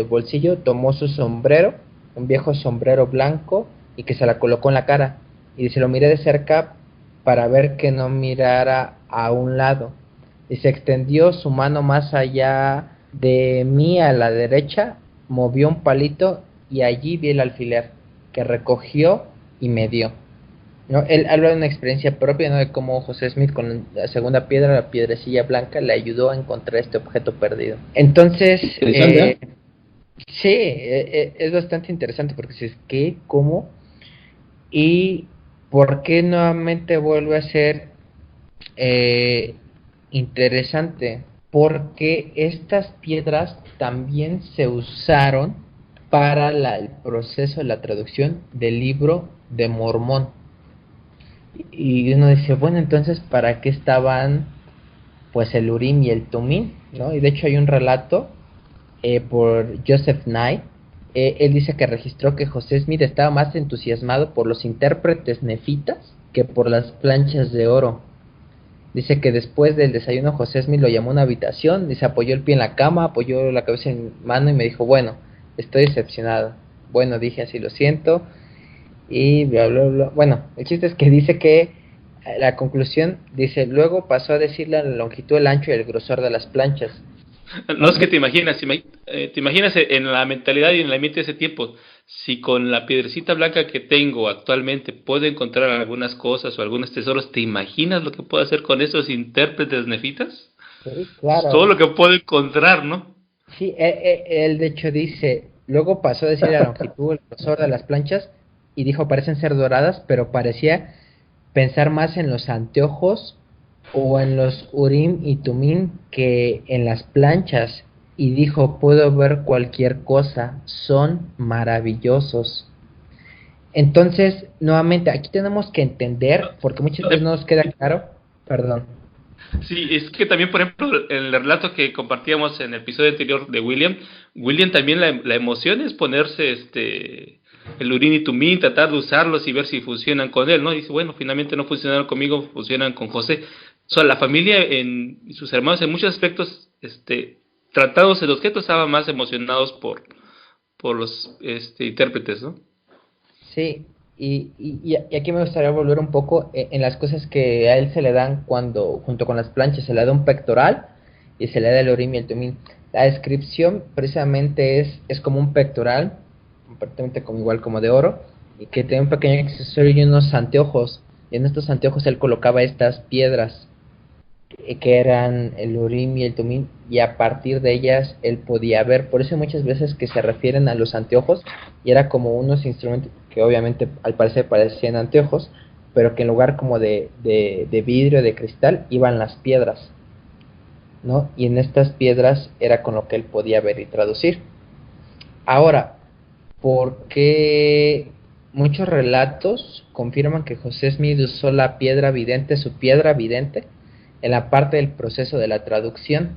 bolsillo, tomó su sombrero, un viejo sombrero blanco, y que se la colocó en la cara. Y dice, lo miré de cerca para ver que no mirara a un lado. Y se extendió su mano más allá de mí a la derecha, movió un palito y allí vi el alfiler, que recogió y me dio. ¿No? Él habla de una experiencia propia, ¿no? De cómo José Smith con la segunda piedra, la piedrecilla blanca, le ayudó a encontrar este objeto perdido. Entonces, sí, es bastante interesante porque dices, ¿qué? ¿Cómo? ¿Y por qué nuevamente vuelve a ser interesante? Porque estas piedras también se usaron para el proceso de la traducción del libro de Mormón. Y uno dice, bueno, entonces, ¿para qué estaban pues el Urim y el Tumim? ¿No? Y de hecho hay un relato por Joseph Knight. Él dice que registró que José Smith estaba más entusiasmado por los intérpretes nefitas que por las planchas de oro. Dice que después del desayuno José Smith lo llamó a una habitación, dice, apoyó el pie en la cama, apoyó la cabeza en mi mano y me dijo, bueno, estoy decepcionado. Bueno, dije, así lo siento. Y bla bla bla. Bueno, el chiste es que dice que la conclusión, dice, luego pasó a decir la longitud, el ancho y el grosor de las planchas. No es que te imaginas en la mentalidad y en la mente de ese tiempo, si con la piedrecita blanca que tengo actualmente puedo encontrar algunas cosas o algunos tesoros, ¿te imaginas lo que puedo hacer con esos intérpretes nefitas? Sí, claro. Todo lo que puedo encontrar, ¿no? Sí, él de hecho dice, luego pasó a decir la longitud, el grosor de las planchas y dijo, parecen ser doradas, pero parecía pensar más en los anteojos o en los Urim y Tumim que en las planchas, y dijo, puedo ver cualquier cosa, son maravillosos. Entonces, nuevamente, aquí tenemos que entender, porque muchas veces no nos queda claro, perdón. Sí, es que también, por ejemplo, el relato que compartíamos en el episodio anterior de William también la emoción es ponerse el Urim y Tumim, tratar de usarlos y ver si funcionan con él, ¿no? Y dice, bueno, finalmente no funcionaron conmigo, funcionan con José. O sea, la familia y sus hermanos en muchos aspectos, tratados el objeto, estaban más emocionados por los intérpretes, ¿no? Sí, y aquí me gustaría volver un poco en las cosas que a él se le dan cuando, junto con las planchas, se le da un pectoral y se le da el Urim y el Tumim. La descripción precisamente es como un pectoral, completamente como igual como de oro, y que tiene un pequeño accesorio y unos anteojos, y en estos anteojos él colocaba estas piedras que eran el Urim y el Tumim, y a partir de ellas él podía ver. Por eso muchas veces que se refieren a los anteojos, y era como unos instrumentos que obviamente al parecer parecían anteojos, pero que en lugar como de vidrio, de cristal, iban las piedras, ¿no? Y en estas piedras era con lo que él podía ver y traducir. Ahora, ¿por qué muchos relatos confirman que José Smith usó la piedra vidente, su piedra vidente, en la parte del proceso de la traducción?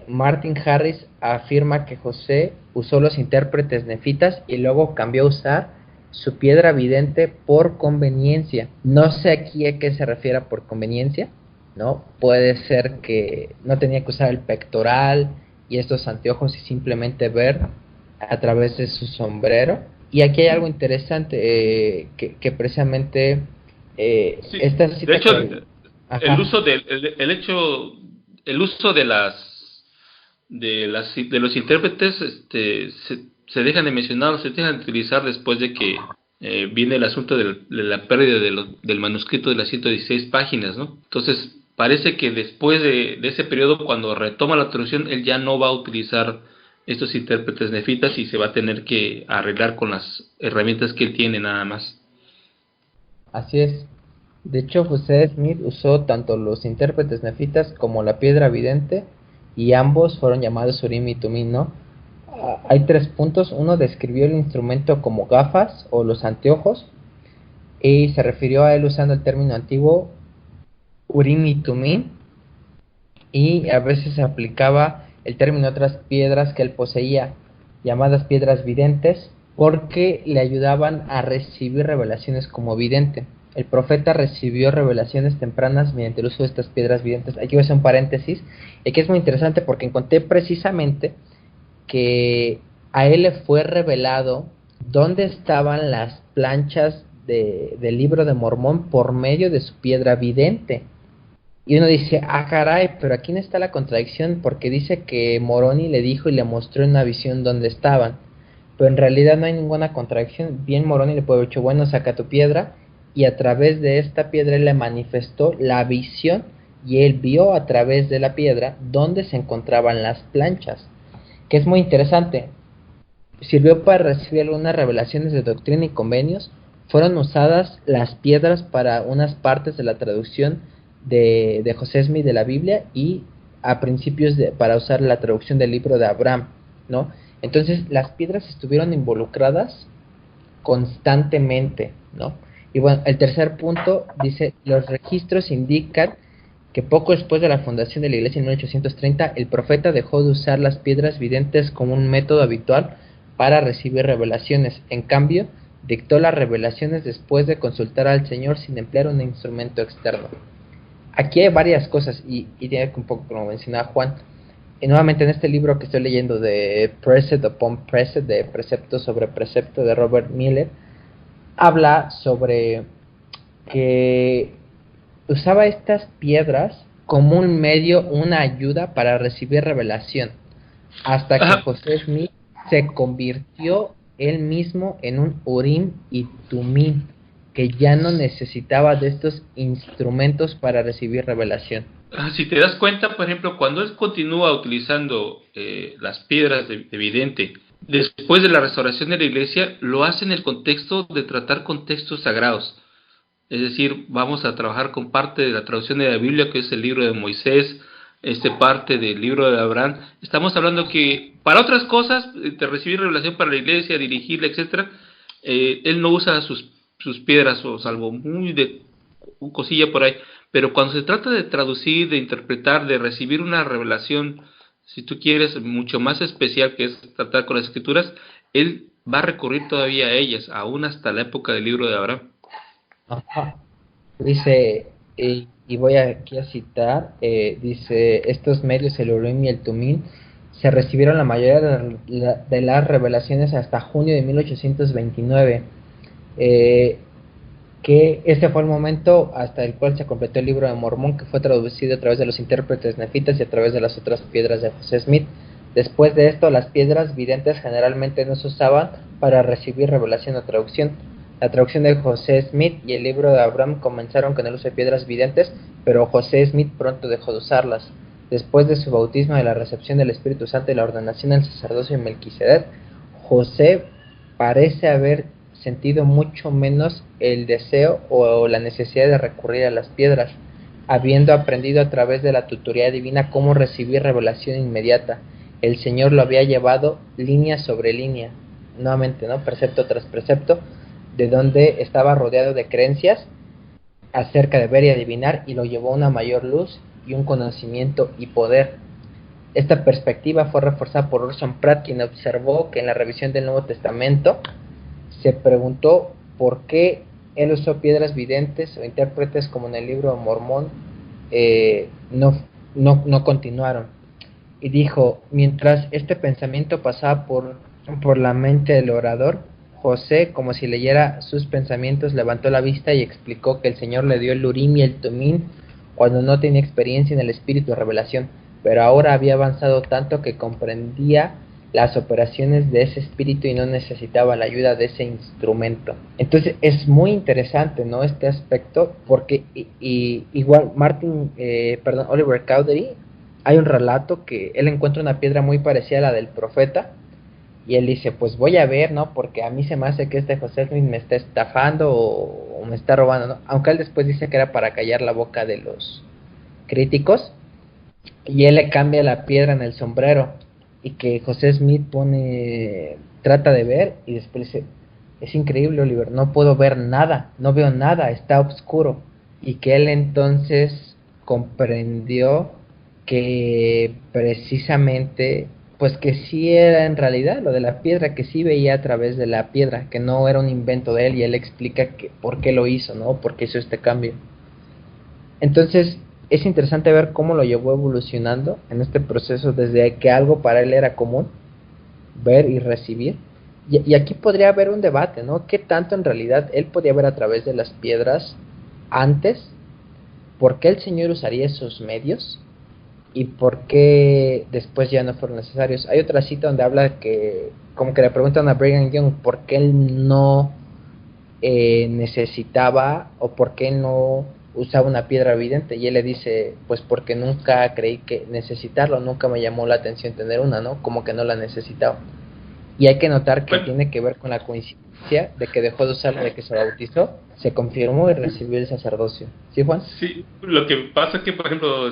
Martin Harris afirma que José usó los intérpretes nefitas y luego cambió a usar su piedra vidente por conveniencia. No sé aquí a qué se refiere por conveniencia, ¿no? Puede ser que no tenía que usar el pectoral y estos anteojos y simplemente ver a través de su sombrero, Y aquí hay algo interesante, que precisamente Sí, esta de cita hecho, que... el Ajá, uso el uso de los intérpretes, se dejan de mencionar, se dejan de utilizar después de que viene el asunto de la pérdida del manuscrito de las 116 páginas, ¿no? Entonces, parece que después de ese periodo, cuando retoma la traducción, él ya no va a utilizar estos intérpretes nefitas y se va a tener que arreglar con las herramientas que él tiene nada más. así es. De hecho, José Smith usó tanto los intérpretes nefitas como la piedra vidente, y ambos fueron llamados Urim y Tumim, ¿no? Hay tres puntos. Uno describió el instrumento como gafas o los anteojos, y se refirió a él usando el término antiguo Urim y Tumim, y a veces se aplicaba el término a otras piedras que él poseía, llamadas piedras videntes, porque le ayudaban a recibir revelaciones como vidente. El profeta recibió revelaciones tempranas mediante el uso de estas piedras videntes. Aquí voy a hacer un paréntesis, y que es muy interesante porque encontré precisamente que a él le fue revelado dónde estaban las planchas del libro de Mormón por medio de su piedra vidente. Y uno dice, ah, caray, pero aquí no está la contradicción, porque dice que Moroni le dijo y le mostró en una visión dónde estaban. Pero en realidad no hay ninguna contradicción. Bien, Moroni le puede haber dicho, bueno, saca tu piedra, y a través de esta piedra él le manifestó la visión, y él vio a través de la piedra dónde se encontraban las planchas, que es muy interesante. Sirvió para recibir algunas revelaciones de doctrina y convenios. Fueron usadas las piedras para unas partes de la traducción de José Smith de la Biblia, y a principios para usar la traducción del libro de Abraham, ¿no? Entonces las piedras estuvieron involucradas constantemente, ¿no? Y bueno, el tercer punto dice, los registros indican que poco después de la fundación de la iglesia en 1830, el profeta dejó de usar las piedras videntes como un método habitual para recibir revelaciones. En cambio, dictó las revelaciones después de consultar al Señor sin emplear un instrumento externo. Aquí hay varias cosas, y tiene que un poco, como mencionaba Juan, y nuevamente en este libro que estoy leyendo de Precept upon Precept, de precepto sobre precepto, de Robert Miller, habla sobre que usaba estas piedras como un medio, una ayuda para recibir revelación, hasta que Ajá. José Smith se convirtió él mismo en un Urim y Tumim, que ya no necesitaba de estos instrumentos para recibir revelación. Si te das cuenta, por ejemplo, cuando él continúa utilizando las piedras de vidente, después de la restauración de la iglesia, lo hace en el contexto de tratar con textos sagrados. Es decir, vamos a trabajar con parte de la traducción de la Biblia, que es el libro de Moisés, parte del libro de Abraham. Estamos hablando que para otras cosas, de recibir revelación para la iglesia, dirigirla, etcétera, él no usa sus piedras, o salvo muy de un cosilla por ahí. Pero cuando se trata de traducir, de interpretar, de recibir una revelación, si tú quieres, mucho más especial, que es tratar con las escrituras, él va a recurrir todavía a ellas, aún hasta la época del libro de Abraham. Ajá. Dice, y voy aquí a citar, dice, estos medios, el Urim y el Tumim, se recibieron la mayoría de las revelaciones hasta junio de 1829, eh, que este fue el momento hasta el cual se completó el libro de Mormón, que fue traducido a través de los intérpretes nefitas y a través de las otras piedras de José Smith. Después de esto, las piedras videntes generalmente no se usaban para recibir revelación o traducción. La traducción de José Smith y el libro de Abraham comenzaron con el uso de piedras videntes, pero José Smith pronto dejó de usarlas. Después de su bautismo, de la recepción del Espíritu Santo y la ordenación al sacerdocio de Melquisedec, José parece haber sentido mucho menos el deseo o la necesidad de recurrir a las piedras, habiendo aprendido a través de la tutoría divina cómo recibir revelación inmediata. El Señor lo había llevado línea sobre línea, nuevamente, ¿no? Precepto tras precepto, de donde estaba rodeado de creencias acerca de ver y adivinar, y lo llevó a una mayor luz y un conocimiento y poder. Esta perspectiva fue reforzada por Orson Pratt, quien observó que en la revisión del Nuevo Testamento se preguntó por qué él usó piedras videntes o intérpretes como en el libro de Mormón no continuaron. Y dijo, mientras este pensamiento pasaba por la mente del orador, José, como si leyera sus pensamientos, levantó la vista y explicó que el Señor le dio el Urim y el Tumim cuando no tenía experiencia en el espíritu de revelación, pero ahora había avanzado tanto que comprendía las operaciones de ese espíritu y no necesitaba la ayuda de ese instrumento. Entonces es muy interesante, ¿no? Este aspecto, porque igual Oliver Cowdery, hay un relato que él encuentra una piedra muy parecida a la del profeta, y él dice, pues voy a ver, ¿no? Porque a mí se me hace que este José Smith me está estafando o me está robando, ¿no? Aunque él después dice que era para callar la boca de los críticos, y él le cambia la piedra en el sombrero, y que José Smith trata de ver, y después dice, es increíble, Oliver, no puedo ver nada, no veo nada, está oscuro. Y que él entonces comprendió que precisamente, pues que sí era en realidad lo de la piedra, que sí veía a través de la piedra, que no era un invento de él, y él explica que por qué lo hizo, ¿no? Por qué hizo este cambio. Entonces es interesante ver cómo lo llevó evolucionando en este proceso desde que algo para él era común, ver y recibir. Y aquí podría haber un debate, ¿no? ¿Qué tanto en realidad él podía ver a través de las piedras antes? ¿Por qué el Señor usaría esos medios? ¿Y por qué después ya no fueron necesarios? Hay otra cita donde habla que, como que le preguntan a Brigham Young por qué él no necesitaba, o por qué él no usaba una piedra vidente, y él le dice, pues porque nunca creí que necesitarlo, nunca me llamó la atención tener una, ¿no? Como que no la necesitaba. Y hay que notar que tiene que ver con la coincidencia de que dejó de usarla, de que se bautizó, se confirmó y recibió el sacerdocio. ¿Sí, Juan? Sí, lo que pasa es que, por ejemplo,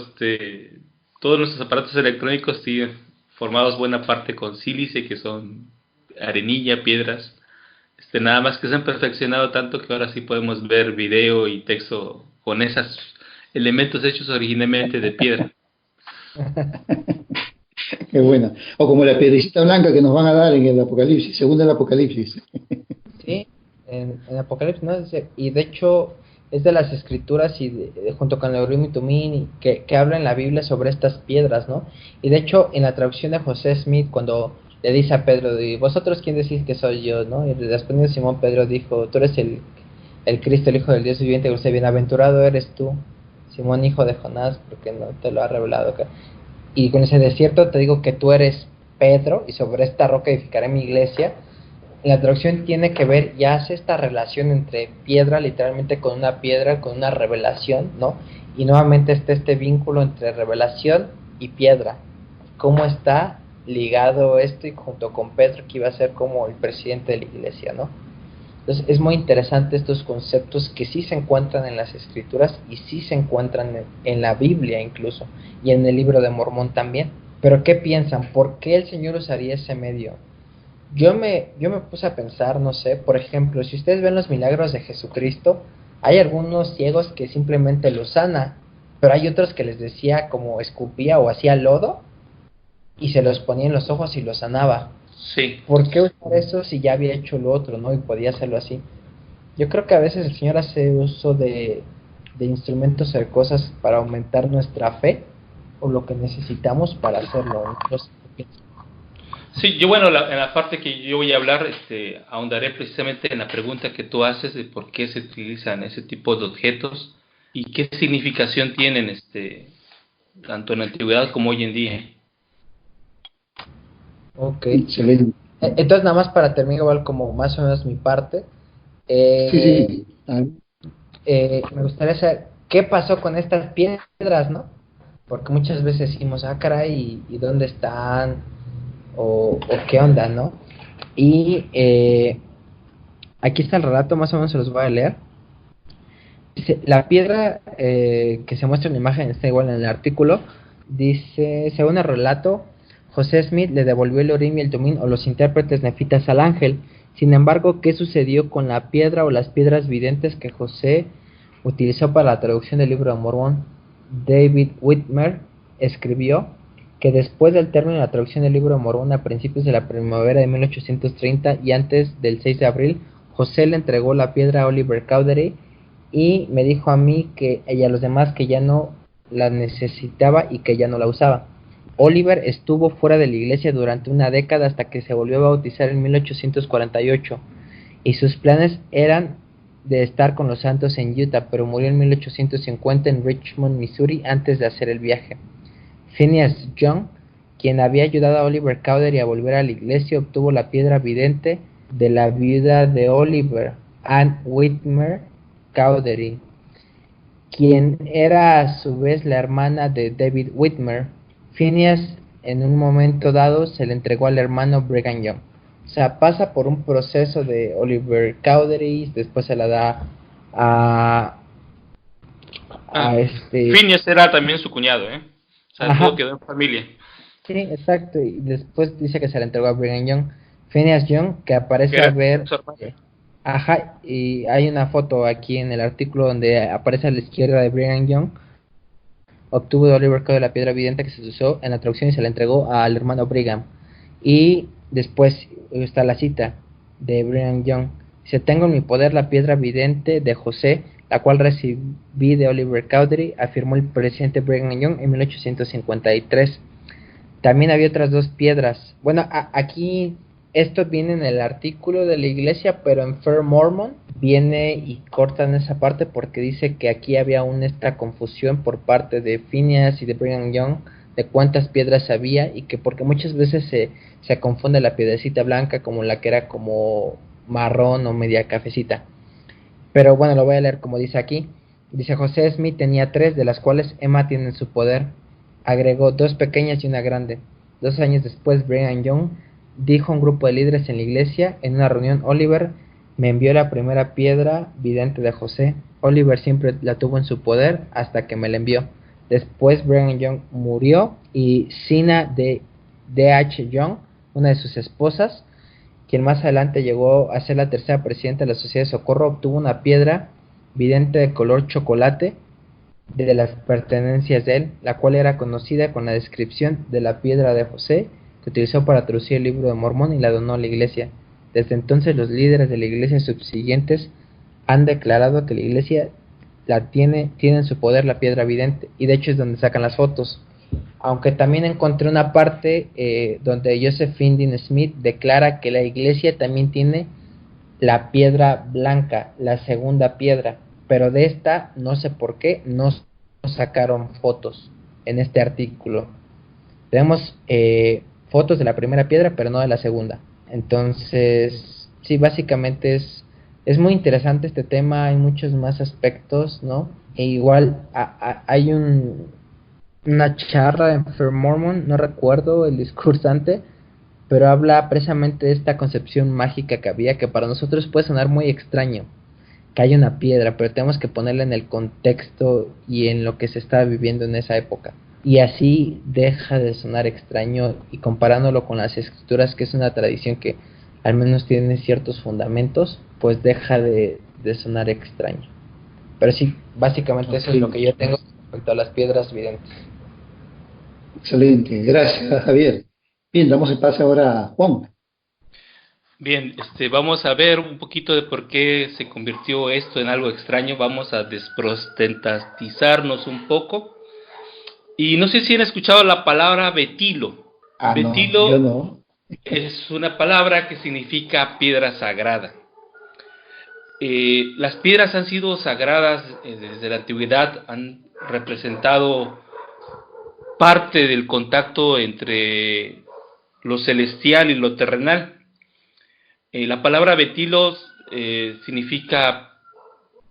todos nuestros aparatos electrónicos siguen formados buena parte con sílice, que son arenilla, piedras. Nada más que se han perfeccionado tanto que ahora sí podemos ver video y texto con esos elementos hechos originalmente de piedra. Qué buena. O como la piedrecita blanca que nos van a dar en el Apocalipsis, según el Apocalipsis. Sí, en Apocalipsis, ¿no? Y de hecho es de las escrituras junto con el Urim y Tumim que habla en la Biblia sobre estas piedras, ¿no? Y de hecho en la traducción de José Smith, cuando le dice a Pedro, ¿vosotros quién decís que soy yo, no? Y respondiendo Simón, Pedro dijo, tú eres el Cristo, el Hijo del Dios viviente. Dice, bienaventurado eres tú, Simón, hijo de Jonás, porque no te lo ha revelado acá. Y con ese desierto te digo que tú eres Pedro, y sobre esta roca edificaré mi iglesia. La traducción tiene que ver, ya hace esta relación entre piedra, literalmente con una piedra, con una revelación, ¿no? Y nuevamente está este vínculo entre revelación y piedra. ¿Cómo está ligado esto? Y junto con Pedro, que iba a ser como el presidente de la iglesia, ¿no? Entonces es muy interesante estos conceptos que sí se encuentran en las escrituras y sí se encuentran en la Biblia incluso, y en el libro de Mormón también. Pero ¿qué piensan? ¿Por qué el Señor usaría ese medio? Yo me puse a pensar, no sé, por ejemplo, si ustedes ven los milagros de Jesucristo, hay algunos ciegos que simplemente los sana, pero hay otros que les decía como escupía o hacía lodo y se los ponía en los ojos y los sanaba. Sí. ¿Por qué usar eso si ya había hecho lo otro, no? Y podía hacerlo así. Yo creo que a veces el Señor hace uso de instrumentos o de cosas para aumentar nuestra fe o lo que necesitamos para hacerlo. Entonces, Sí, yo bueno, en la parte que yo voy a hablar, ahondaré precisamente en la pregunta que tú haces de por qué se utilizan ese tipo de objetos y qué significación tienen, tanto en la antigüedad como hoy en día. ok. Excelente. Entonces, nada más para terminar, igual como más o menos mi parte, Sí, sí. me gustaría saber qué pasó con estas piedras, ¿no? Porque muchas veces decimos, caray, ¿y dónde están? O qué onda, ¿no? Y aquí está el relato, más o menos se los voy a leer. Dice, la piedra que se muestra en la imagen está igual en el artículo. Dice, según el relato, José Smith le devolvió el Urim y el Tumim o los intérpretes nefitas al ángel. Sin embargo, ¿qué sucedió con la piedra o las piedras videntes que José utilizó para la traducción del libro de Mormón? David Whitmer escribió que después del término de la traducción del libro de Mormón a principios de la primavera de 1830 y antes del 6 de abril, José le entregó la piedra a Oliver Cowdery y me dijo a mí y a los demás que ya no la necesitaba y que ya no la usaba. Oliver estuvo fuera de la iglesia durante una década hasta que se volvió a bautizar en 1848. y sus planes eran de estar con los Santos en Utah, pero murió en 1850 en Richmond, Missouri, antes de hacer el viaje. Phineas Young, quien había ayudado a Oliver Cowdery a volver a la iglesia, obtuvo la piedra vidente de la viuda de Oliver, Ann Whitmer Cowdery, quien era a su vez la hermana de David Whitmer. Phineas, en un momento dado, se le entregó al hermano Brigham Young. O sea, pasa por un proceso de Oliver Cowdery, después se la da a, Phineas era también su cuñado, O sea, Ajá. todo quedó en familia. Sí, exacto, y después dice que se le entregó a Brigham Young. Phineas Young, que aparece Que era a ver... su hermano. Ajá, y hay una foto aquí en el artículo donde aparece a la izquierda de Brigham Young. Obtuvo de Oliver Cowdery la piedra vidente que se usó en la traducción y se la entregó al hermano Brigham. Y después está la cita de Brigham Young. Dice: tengo en mi poder la piedra vidente de José, la cual recibí de Oliver Cowdery, afirmó el presidente Brigham Young en 1853. También había otras dos piedras. Bueno, aquí esto viene en el artículo de la iglesia, pero en Fair Mormon viene y cortan esa parte porque dice que aquí había esta confusión por parte de Phineas y de Brigham Young de cuántas piedras había, y que porque muchas veces se confunde la piedrecita blanca como la que era como marrón o media cafecita. Pero bueno, lo voy a leer como dice aquí. Dice: José Smith tenía 3, de las cuales Emma tiene en su poder. Agregó 2 pequeñas y una grande. 2 años después, Brigham Young dijo a un grupo de líderes en la iglesia: en una reunión, Oliver me envió la primera piedra vidente de José. Oliver siempre la tuvo en su poder hasta que me la envió. Después Brigham Young murió y Sina de D.H. Young, una de sus esposas, quien más adelante llegó a ser la tercera presidenta de la Sociedad de Socorro, obtuvo una piedra vidente de color chocolate de las pertenencias de él, la cual era conocida con la descripción de la piedra de José, que utilizó para traducir el libro de Mormón y la donó a la iglesia. Desde entonces los líderes de la iglesia subsiguientes han declarado que la iglesia tiene en su poder la piedra vidente, y de hecho es donde sacan las fotos. Aunque también encontré una parte donde Joseph Fielding Smith declara que la iglesia también tiene la piedra blanca, la segunda piedra, pero de esta no sé por qué no sacaron fotos en este artículo. Tenemos fotos de la primera piedra, pero no de la segunda. Entonces, sí, básicamente es muy interesante este tema, hay muchos más aspectos, ¿no? E igual hay una charla en Fair Mormon, no recuerdo el discursante, pero habla precisamente de esta concepción mágica que había, que para nosotros puede sonar muy extraño, que hay una piedra, pero tenemos que ponerla en el contexto y en lo que se estaba viviendo en esa época. Y así deja de sonar extraño, y comparándolo con las escrituras, que es una tradición que al menos tiene ciertos fundamentos, pues deja de sonar extraño. Pero sí, básicamente eso es lo que yo tengo respecto a las piedras videntes. Excelente, gracias Javier. Bien, damos el pase ahora a Juan. Bien, vamos a ver un poquito de por qué se convirtió esto en algo extraño. Vamos a desprotestatizarnos un poco. Y no sé si han escuchado la palabra betilo. Betilo No, yo no. es una palabra que significa piedra sagrada. Las piedras han sido sagradas desde la antigüedad, han representado parte del contacto entre lo celestial y lo terrenal. La palabra betilos significa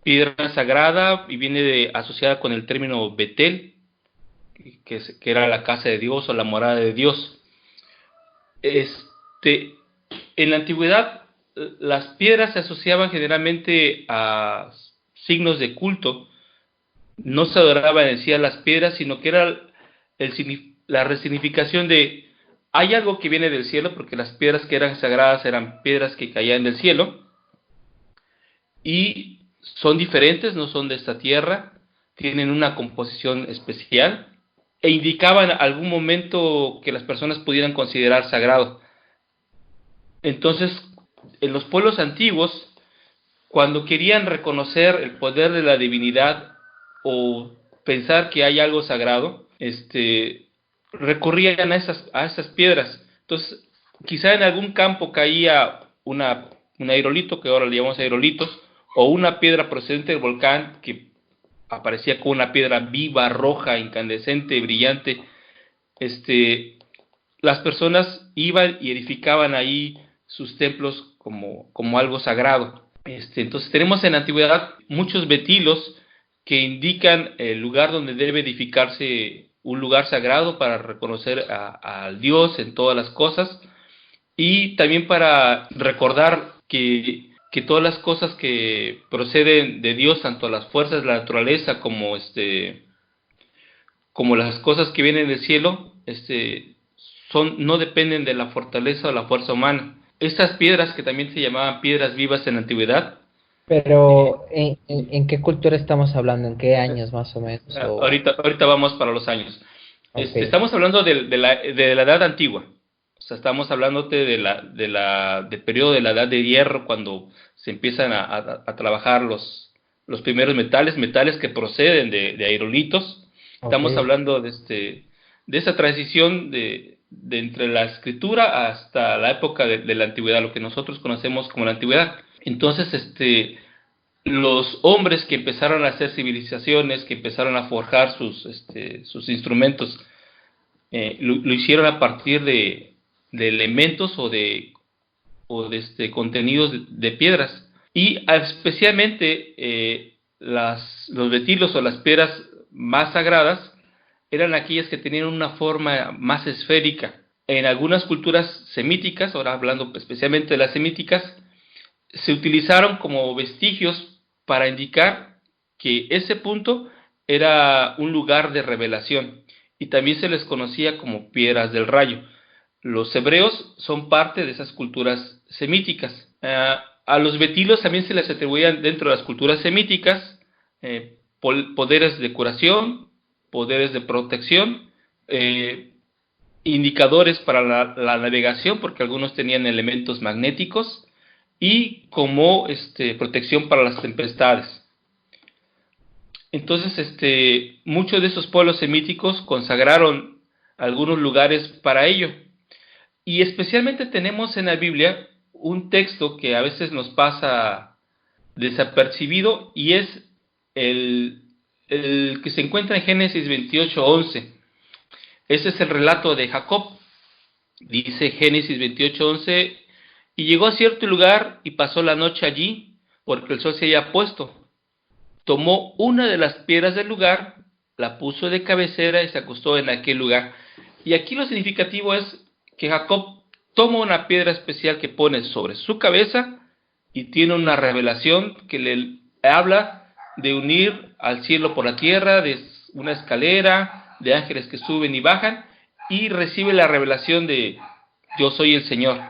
piedra sagrada y viene asociada con el término Betel, que era la casa de Dios o la morada de Dios. En la antigüedad, las piedras se asociaban generalmente a signos de culto. No se adoraban en sí a las piedras, sino que era la resignificación de: hay algo que viene del cielo, porque las piedras que eran sagradas eran piedras que caían del cielo y son diferentes, no son de esta tierra, tienen una composición especial e indicaban algún momento que las personas pudieran considerar sagrado. Entonces, en los pueblos antiguos, cuando querían reconocer el poder de la divinidad o pensar que hay algo sagrado, recurrían a esas piedras. Entonces, quizá en algún campo caía una un aerolito, que ahora le llamamos aerolitos, o una piedra procedente del volcán que aparecía como una piedra viva, roja, incandescente, brillante. Las personas iban y edificaban ahí sus templos como algo sagrado. Entonces tenemos en la antigüedad muchos betilos que indican el lugar donde debe edificarse un lugar sagrado para reconocer al Dios en todas las cosas, y también para recordar que todas las cosas que proceden de Dios, tanto las fuerzas de la naturaleza como las cosas que vienen del cielo, no dependen de la fortaleza o la fuerza humana. Estas piedras, que también se llamaban piedras vivas en la antigüedad, Pero, ¿en qué cultura estamos hablando? ¿En qué años más o menos? ahorita vamos para los años. Ok, Estamos hablando de la edad antigua. O sea, estamos hablando del periodo de la edad de hierro, cuando se empiezan a trabajar los primeros metales que proceden de aerolitos. ok. Estamos hablando de esa transición de entre la escritura hasta la época de la antigüedad, lo que nosotros conocemos como la antigüedad. Entonces, los hombres que empezaron a hacer civilizaciones, que empezaron a forjar sus instrumentos, lo hicieron a partir de elementos o de contenidos de piedras. Y especialmente los betilos o las piedras más sagradas eran aquellas que tenían una forma más esférica. En algunas culturas semíticas, ahora hablando especialmente de las semíticas, se utilizaron como vestigios para indicar que ese punto era un lugar de revelación, y también se les conocía como piedras del rayo. Los hebreos son parte de esas culturas semíticas. A los betilos también se les atribuían, dentro de las culturas semíticas, poderes de curación, poderes de protección, indicadores para la navegación, porque algunos tenían elementos magnéticos, y como protección para las tempestades. Entonces, muchos de esos pueblos semíticos consagraron algunos lugares para ello. Y especialmente tenemos en la Biblia un texto que a veces nos pasa desapercibido, y es el que se encuentra en Génesis 28:11. Ese es el relato de Jacob. Dice Génesis 28:11: y llegó a cierto lugar y pasó la noche allí, porque el sol se había puesto. Tomó una de las piedras del lugar, la puso de cabecera y se acostó en aquel lugar. Y aquí lo significativo es que Jacob toma una piedra especial que pone sobre su cabeza, y tiene una revelación que le habla de unir al cielo por la tierra, de una escalera, de ángeles que suben y bajan, y recibe la revelación de: yo soy el Señor.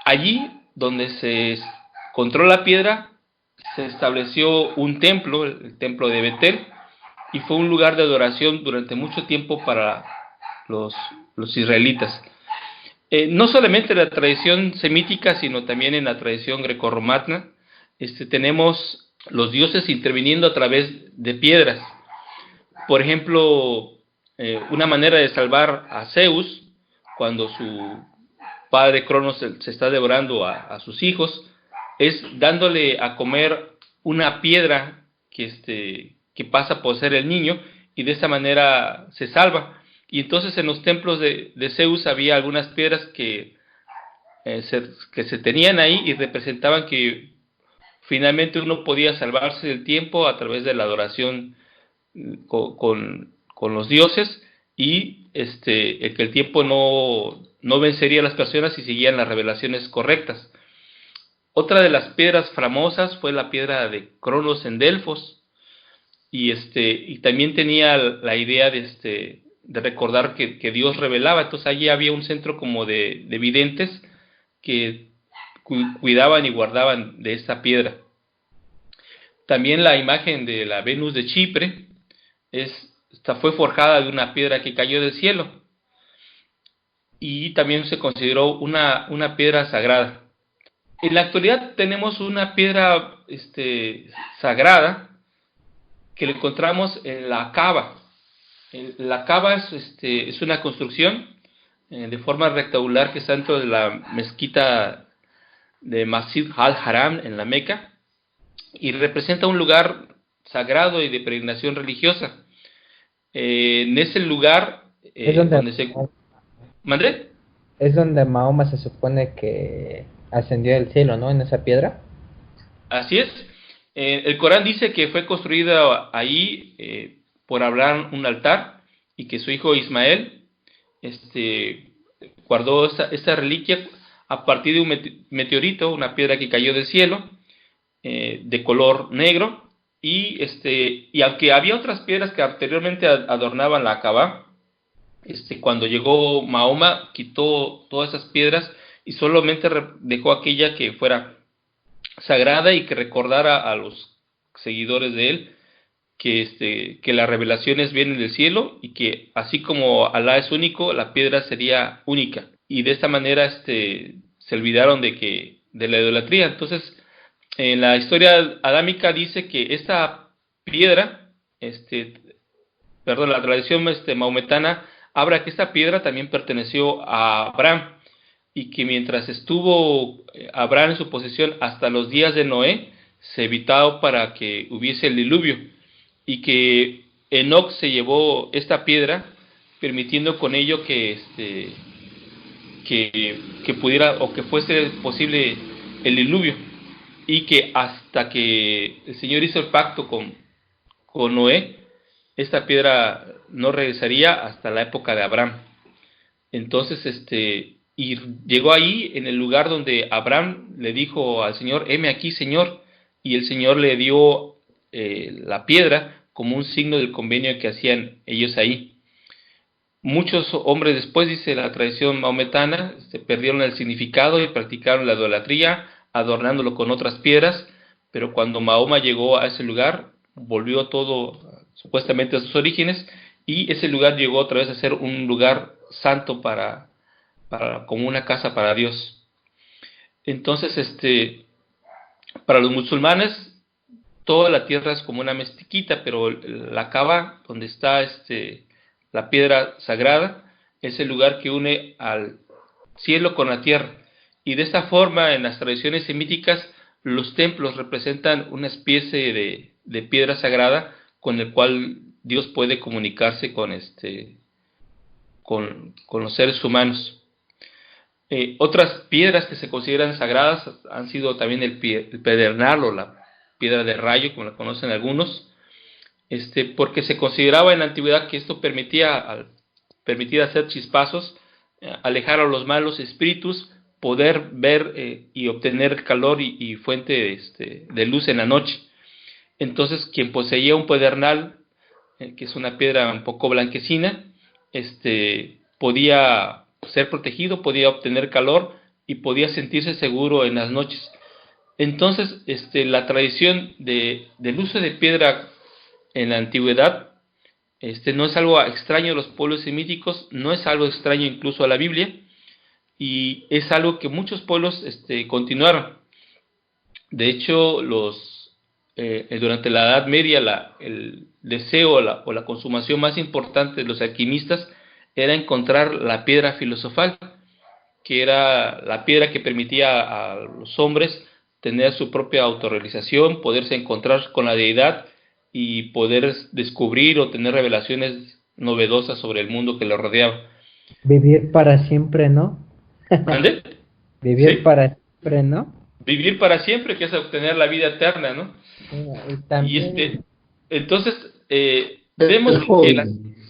Allí donde se encontró la piedra, se estableció un templo, el templo de Betel, y fue un lugar de adoración durante mucho tiempo para los israelitas. No solamente en la tradición semítica, sino también en la tradición grecorromana, tenemos los dioses interviniendo a través de piedras. Por ejemplo, una manera de salvar a Zeus, cuando su padre Cronos se está devorando a sus hijos, es dándole a comer una piedra que pasa por ser el niño, y de esa manera se salva. Y entonces en los templos de Zeus había algunas piedras que se tenían ahí, y representaban que finalmente uno podía salvarse del tiempo a través de la adoración con los dioses, y que el tiempo no vencería a las personas si seguían las revelaciones correctas. Otra de las piedras famosas fue la piedra de Cronos en Delfos, y también tenía la idea de recordar que Dios revelaba. Entonces allí había un centro como de videntes que cuidaban y guardaban de esta piedra. También la imagen de la Venus de Chipre fue forjada de una piedra que cayó del cielo, y también se consideró una piedra sagrada. En la actualidad tenemos una piedra sagrada que la encontramos en la Cava. La Cava es una construcción de forma rectangular que está dentro de la mezquita de Masjid al-Haram en la Meca, y representa un lugar sagrado y de peregrinación religiosa. En ese lugar Es donde, donde se... ¿Mandré? es donde Mahoma se supone que ascendió del cielo, ¿no? En esa piedra. Así es. El Corán dice que fue construida ahí por Abraham un altar y que su hijo Ismael este, guardó esta reliquia a partir de un meteorito, una piedra que cayó del cielo, de color negro, y aunque había otras piedras que anteriormente adornaban la Kaaba, cuando llegó Mahoma quitó todas esas piedras y solamente dejó aquella que fuera sagrada y que recordara a los seguidores de él que las revelaciones vienen del cielo y que así como Alá es único, la piedra sería única. Y de esta manera se olvidaron de la idolatría. Entonces, en la historia adámica dice que esta piedra, la tradición maometana habla que esta piedra también perteneció a Abraham y que mientras estuvo Abraham en su posesión hasta los días de Noé, se evitaba para que hubiese el diluvio y que Enoc se llevó esta piedra, permitiendo con ello que pudiera o que fuese posible el diluvio, y que hasta que el Señor hizo el pacto con Noé, esta piedra no regresaría hasta la época de Abraham. Entonces, y llegó ahí en el lugar donde Abraham le dijo al Señor, heme aquí, Señor, y el Señor le dio la piedra como un signo del convenio que hacían ellos ahí. Muchos hombres después, dice la tradición maometana, perdieron el significado y practicaron la idolatría, adornándolo con otras piedras, pero cuando Mahoma llegó a ese lugar, volvió todo supuestamente a sus orígenes, y ese lugar llegó otra vez a ser un lugar santo como una casa para Dios. Entonces, para los musulmanes, toda la tierra es como una mezquita, pero la Kaaba, donde está la piedra sagrada, es el lugar que une al cielo con la tierra. Y de esta forma, en las tradiciones semíticas, los templos representan una especie de piedra sagrada con el cual Dios puede comunicarse con los seres humanos. Otras piedras que se consideran sagradas han sido también el pedernal o la piedra de rayo, como la conocen algunos, porque se consideraba en la antigüedad que esto permitía hacer chispazos, alejar a los malos espíritus, poder ver y obtener calor y fuente de luz en la noche. Entonces, quien poseía un pedernal, que es una piedra un poco blanquecina, podía ser protegido, podía obtener calor y podía sentirse seguro en las noches. Entonces, la tradición del uso de piedra en la antigüedad, no es algo extraño a los pueblos semíticos, no es algo extraño incluso a la Biblia, y es algo que muchos pueblos continuaron. De hecho, durante la Edad Media, el deseo o la consumación más importante de los alquimistas era encontrar la piedra filosofal, que era la piedra que permitía a los hombres tener su propia autorrealización, poderse encontrar con la deidad y poder descubrir o tener revelaciones novedosas sobre el mundo que los rodeaba. Vivir para siempre, ¿no? ¿Ande? Vivir ¿Sí? para siempre, ¿no? Vivir para siempre, que es obtener la vida eterna, ¿no? Y Y también, entonces vemos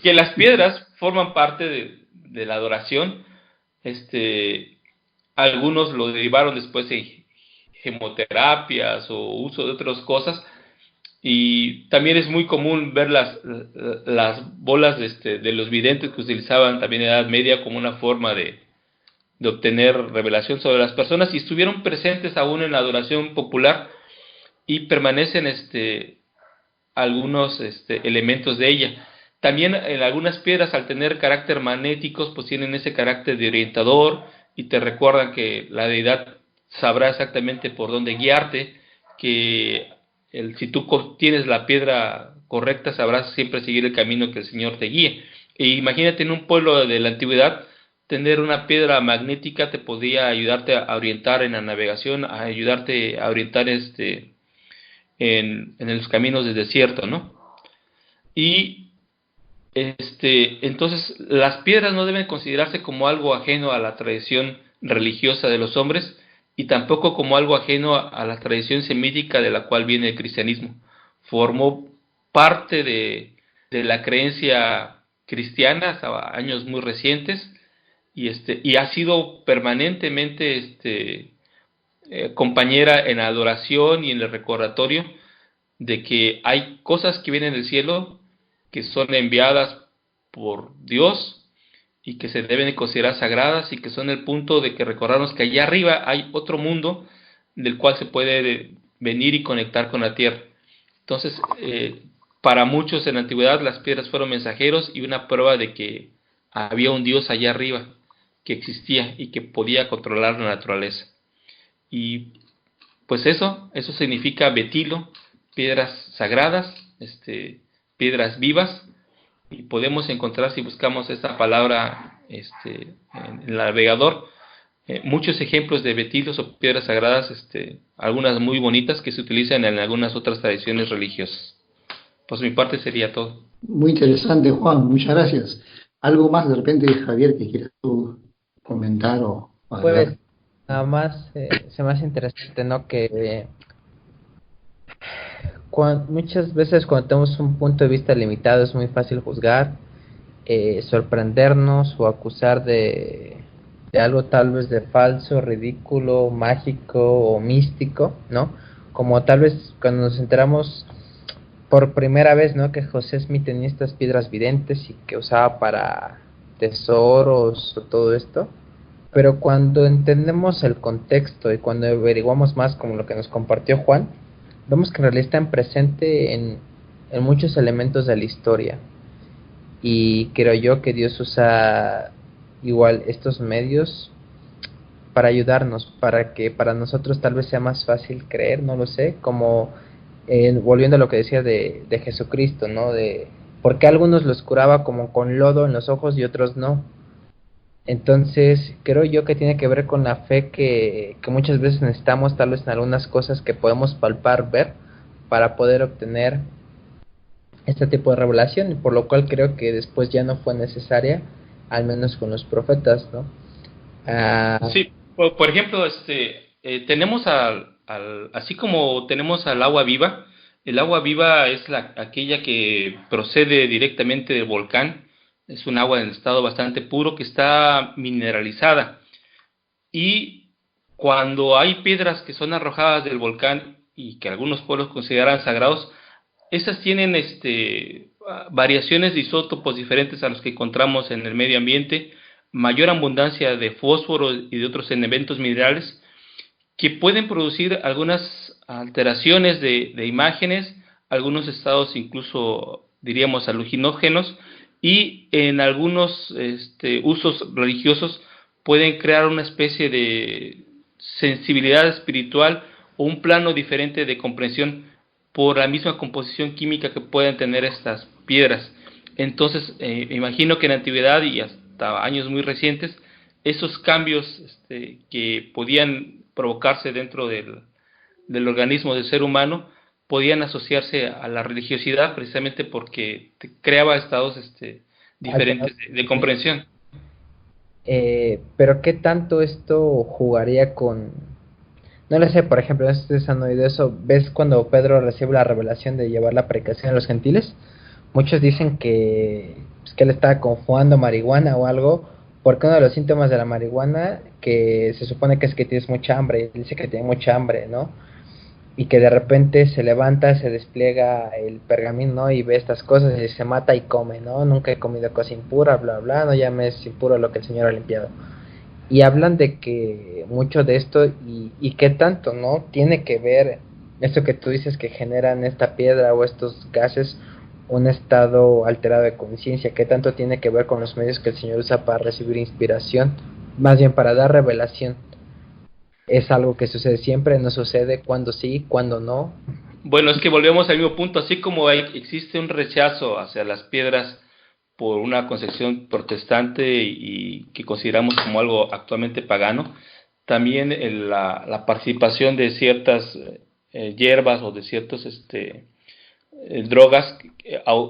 que las piedras forman parte de la adoración. Algunos lo derivaron después en gemoterapias o uso de otras cosas, y también es muy común ver las bolas de los videntes que utilizaban también en la Edad Media como una forma de obtener revelación sobre las personas, y estuvieron presentes aún en la adoración popular y permanecen algunos elementos de ella. También en algunas piedras, al tener carácter magnéticos, pues tienen ese carácter de orientador y te recuerdan que la deidad sabrá exactamente por dónde guiarte, que si tú tienes la piedra correcta, sabrás siempre seguir el camino que el Señor te guíe. E imagínate en un pueblo de la antigüedad tener una piedra magnética te podía ayudarte a orientar en la navegación, a ayudarte a orientar en los caminos del desierto, ¿no? Y entonces las piedras no deben considerarse como algo ajeno a la tradición religiosa de los hombres y tampoco como algo ajeno a la tradición semítica de la cual viene el cristianismo. Formó parte de la creencia cristiana hasta años muy recientes y ha sido permanentemente compañera en la adoración y en el recordatorio de que hay cosas que vienen del cielo que son enviadas por Dios y que se deben de considerar sagradas y que son el punto de que recordarnos que allá arriba hay otro mundo del cual se puede venir y conectar con la tierra. Entonces, para muchos en la antigüedad las piedras fueron mensajeros y una prueba de que había un Dios allá arriba que existía y que podía controlar la naturaleza. Y pues eso significa betilo, piedras sagradas, piedras vivas, y podemos encontrar, si buscamos esta palabra en el navegador, muchos ejemplos de betilos o piedras sagradas, algunas muy bonitas que se utilizan en algunas otras tradiciones religiosas. Pues mi parte sería todo. Muy interesante, Juan, muchas gracias. ¿Algo más de repente, Javier, que quieras tú comentar o agregar? Pues nada más se me hace interesante, ¿no? Que muchas veces cuando tenemos un punto de vista limitado es muy fácil juzgar, sorprendernos o acusar de algo tal vez de falso, ridículo, mágico o místico, ¿no? Como tal vez cuando nos enteramos por primera vez, ¿no? Que José Smith tenía estas piedras videntes y que usaba para tesoros o todo esto. Pero cuando entendemos el contexto y cuando averiguamos más como lo que nos compartió Juan, vemos que en realidad están presente en muchos elementos de la historia. Y creo yo que Dios usa igual estos medios para ayudarnos, para que para nosotros tal vez sea más fácil creer, no lo sé, como volviendo a lo que decía de Jesucristo, ¿no? De por qué algunos los curaba como con lodo en los ojos y otros no. Entonces, creo yo que tiene que ver con la fe que muchas veces necesitamos, tal vez en algunas cosas que podemos palpar, ver, para poder obtener este tipo de revelación, y por lo cual creo que después ya no fue necesaria, al menos con los profetas, ¿no? Sí, por ejemplo, tenemos así como tenemos al agua viva, el agua viva es aquella que procede directamente del volcán. Es un agua en estado bastante puro que está mineralizada. Y cuando hay piedras que son arrojadas del volcán y que algunos pueblos consideran sagrados, esas tienen variaciones de isótopos diferentes a los que encontramos en el medio ambiente, mayor abundancia de fósforo y de otros elementos minerales que pueden producir algunas alteraciones de imágenes, algunos estados incluso diríamos alucinógenos, y en algunos usos religiosos pueden crear una especie de sensibilidad espiritual o un plano diferente de comprensión por la misma composición química que pueden tener estas piedras. Entonces, me imagino que en la antigüedad y hasta años muy recientes, esos cambios que podían provocarse dentro del organismo del ser humano podían asociarse a la religiosidad precisamente porque creaba estados diferentes de comprensión. Pero ¿qué tanto esto jugaría con... No lo sé, por ejemplo, no sé si ustedes han oído eso. ¿Ves cuando Pedro recibe la revelación de llevar la predicación a los gentiles? Muchos dicen pues, que él estaba como fumando marihuana o algo, porque uno de los síntomas de la marihuana, que se supone que es que tienes mucha hambre, y dice que tiene mucha hambre, ¿no? Y que de repente se levanta, se despliega el pergamino, ¿no? Y ve estas cosas y se mata y come, ¿no? Nunca he comido cosa impura, bla, bla, no llames impuro lo que el Señor ha limpiado. Y hablan de que mucho de esto y qué tanto, ¿no? Tiene que ver esto que tú dices que generan esta piedra o estos gases un estado alterado de conciencia, qué tanto tiene que ver con los medios que el Señor usa para recibir inspiración, más bien para dar revelación. ¿Es algo que sucede siempre? ¿No sucede? ¿Cuándo sí? ¿Cuándo no? Bueno, es que volvemos al mismo punto, así como existe un rechazo hacia las piedras por una concepción protestante y que consideramos como algo actualmente pagano. También la participación de ciertas hierbas o de ciertos drogas,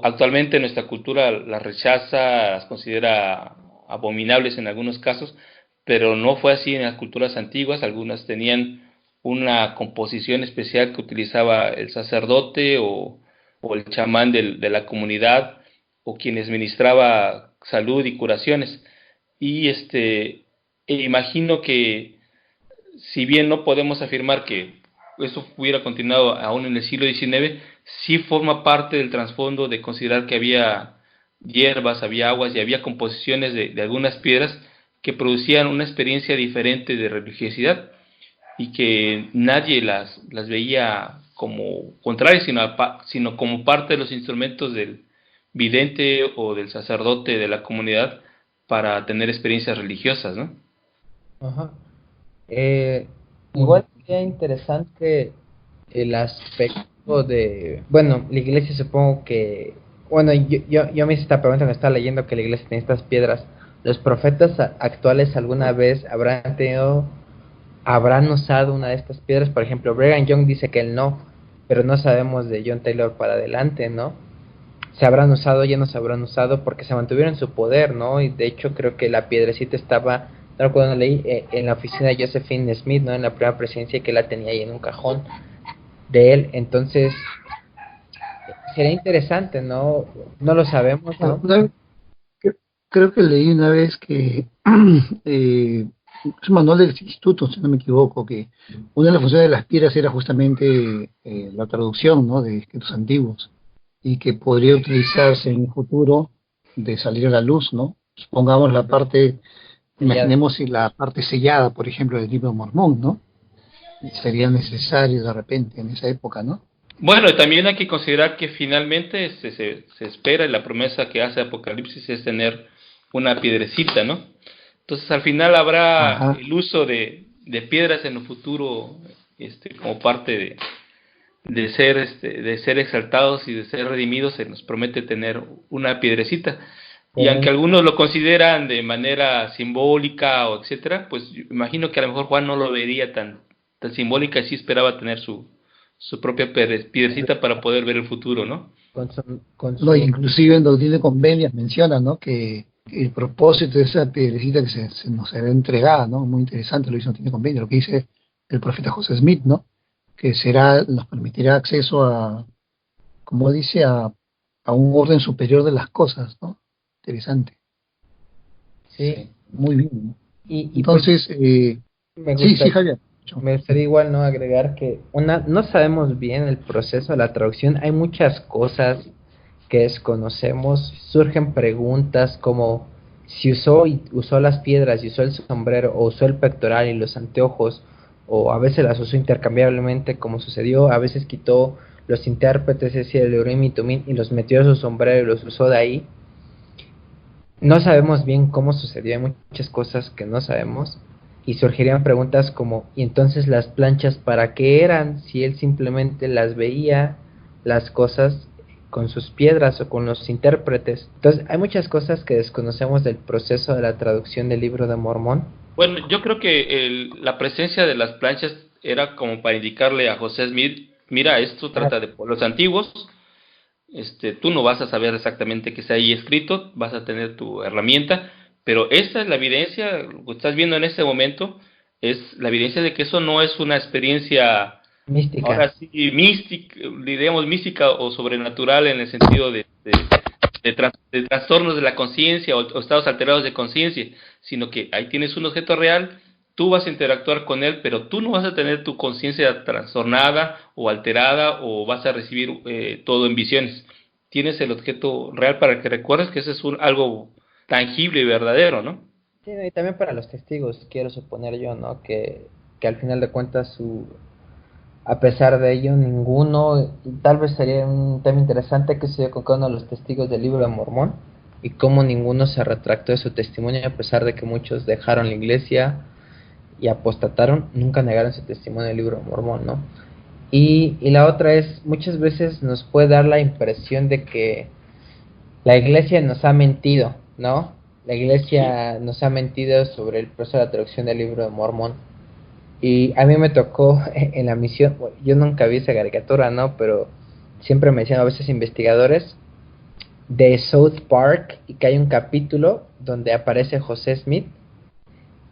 actualmente nuestra cultura las rechaza, las considera abominables en algunos casos, pero no fue así en las culturas antiguas. Algunas tenían una composición especial que utilizaba el sacerdote o el chamán de la comunidad, o quienes ministraba salud y curaciones. Y imagino que, si bien no podemos afirmar que eso hubiera continuado aún en el siglo XIX, sí forma parte del trasfondo de considerar que había hierbas, había aguas y había composiciones de algunas piedras que producían una experiencia diferente de religiosidad, y que nadie las veía como contrarias, sino como parte de los instrumentos del vidente o del sacerdote de la comunidad para tener experiencias religiosas, ¿no? Ajá. Igual sería interesante el aspecto de, bueno, la iglesia supongo que, bueno, yo me hice esta pregunta cuando estaba leyendo que la iglesia tiene estas piedras. ¿Los profetas actuales alguna vez habrán usado una de estas piedras? Por ejemplo, Brigham Young dice que él no, pero no sabemos de John Taylor para adelante, ¿no? Se habrán usado, ya no se habrán usado, porque se mantuvieron en su poder, ¿no? Y de hecho creo que la piedrecita estaba, no recuerdo, leí, en la oficina de Josephine Smith, ¿no? En la primera presidencia, que la tenía ahí en un cajón de él. Entonces sería interesante, ¿no? No lo sabemos, ¿no? Creo que leí una vez que es un manual del instituto, si no me equivoco, que una de las funciones de las piedras era justamente la traducción, ¿no?, de escritos antiguos, y que podría utilizarse en un futuro de salir a la luz, ¿no? Supongamos la parte, imaginemos si la parte sellada, por ejemplo, del libro de Mormón, ¿no? Sería necesario de repente en esa época, ¿no? Bueno, también hay que considerar que finalmente se espera, y la promesa que hace Apocalipsis es tener una piedrecita, ¿no? Entonces al final habrá el uso de piedras en el futuro, como parte de ser exaltados y de ser redimidos. Se nos promete tener una piedrecita. Y aunque algunos lo consideran de manera simbólica o etcétera, pues imagino que a lo mejor Juan no lo vería tan simbólica, y sí esperaba tener su propia piedrecita para poder ver el futuro, ¿no? No, inclusive en Doctrina y Convenios menciona, ¿no?, que el propósito de esa piedrecita que se nos será entregada, ¿no? Muy interesante, lo dice Doctrina y Convenios, lo que dice el profeta José Smith, ¿no?, que nos permitirá acceso a, como dice, a un orden superior de las cosas, ¿no? Interesante. Sí. Muy bien, ¿no? Entonces, sí, Javier. Me gustaría igual no agregar que no sabemos bien el proceso de la traducción. Hay muchas cosas que desconocemos. Surgen preguntas como si usó las piedras y usó el sombrero, o usó el pectoral y los anteojos, o a veces las usó intercambiablemente, como sucedió. A veces quitó los intérpretes, es decir, el Urim y Tumim, y los metió en su sombrero y los usó de ahí. No sabemos bien cómo sucedió. Hay muchas cosas que no sabemos. Y surgirían preguntas como, ¿y entonces las planchas para qué eran? Si él simplemente las veía, las cosas, con sus piedras o con los intérpretes. Entonces hay muchas cosas que desconocemos del proceso de la traducción del Libro de Mormón. Bueno, yo creo que la presencia de las planchas era como para indicarle a José Smith: mira, esto trata de pueblos antiguos, tú no vas a saber exactamente qué está ahí escrito, vas a tener tu herramienta, pero esta es la evidencia. Lo que estás viendo en este momento es la evidencia de que eso no es una experiencia mística. Ahora sí, mística o sobrenatural, en el sentido de trastornos de la conciencia o estados alterados de conciencia, sino que ahí tienes un objeto real. Tú vas a interactuar con él, pero tú no vas a tener tu conciencia trastornada o alterada, o vas a recibir todo en visiones. Tienes el objeto real para que recuerdes que ese es algo tangible y verdadero, ¿no? Sí, y también para los testigos, quiero suponer yo, ¿no?, que al final de cuentas a pesar de ello, ninguno, y tal vez sería un tema interesante que se dio con cada uno de los testigos del Libro de Mormón, y cómo ninguno se retractó de su testimonio, a pesar de que muchos dejaron la iglesia y apostataron, nunca negaron su testimonio del Libro de Mormón, ¿no? Y la otra es, muchas veces nos puede dar la impresión de que la iglesia nos ha mentido, ¿no? La Sí. iglesia nos ha mentido sobre el proceso de la traducción del libro de Mormón. Y a mí me tocó en la misión, bueno, yo nunca vi esa caricatura, ¿no? Pero siempre me decían a veces investigadores de South Park y que hay un capítulo donde aparece José Smith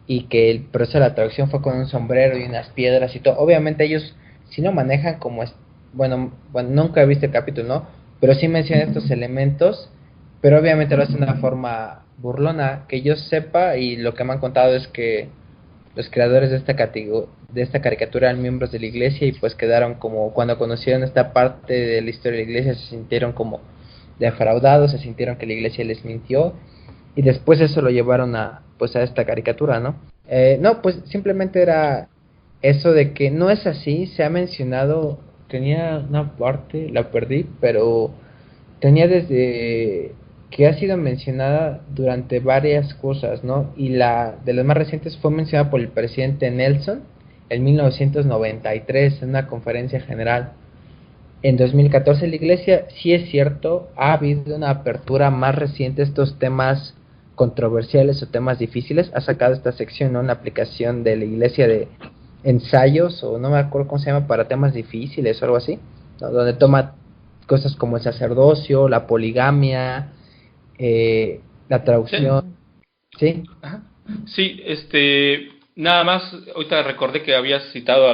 y que el proceso de la traducción fue con un sombrero y unas piedras y todo. Obviamente ellos si no manejan como es, bueno, nunca he visto el capítulo, ¿no? Pero sí menciona estos elementos, pero obviamente lo hace de una forma burlona, que yo sepa y lo que me han contado es que los creadores de de esta caricatura eran miembros de la iglesia y pues quedaron como cuando conocieron esta parte de la historia de la iglesia se sintieron como defraudados, se sintieron que la iglesia les mintió y después eso lo llevaron a pues a esta caricatura, ¿no? No, pues simplemente era eso de que no es así, se ha mencionado, tenía una parte, la perdí, pero tenía desde que ha sido mencionada durante varias cosas, ¿no? Y la de las más recientes fue mencionada por el presidente Nelson en 1993 en una conferencia general. En 2014 la iglesia, sí es cierto, ha habido una apertura más reciente a estos temas controversiales o temas difíciles. Ha sacado esta sección, ¿no? Una aplicación de la iglesia de ensayos, o no me acuerdo cómo se llama, para temas difíciles o algo así, ¿no? Donde toma cosas como el sacerdocio, la poligamia, la Sí. traducción, ¿sí? Ajá. Sí, nada más, ahorita recordé que habías citado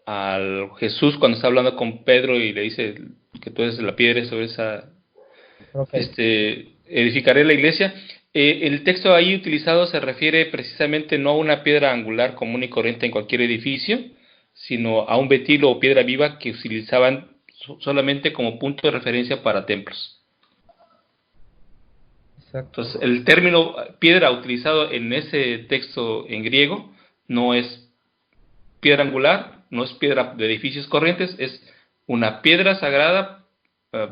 al Jesús cuando está hablando con Pedro y le dice que tú eres la piedra sobre esa, Ok. edificaré la iglesia. El texto ahí utilizado se refiere precisamente no a una piedra angular común y corriente en cualquier edificio, sino a un betilo o piedra viva que utilizaban solamente como punto de referencia para templos. Exacto. Entonces, el término piedra utilizado en ese texto en griego no es piedra angular, no es piedra de edificios corrientes, es una piedra sagrada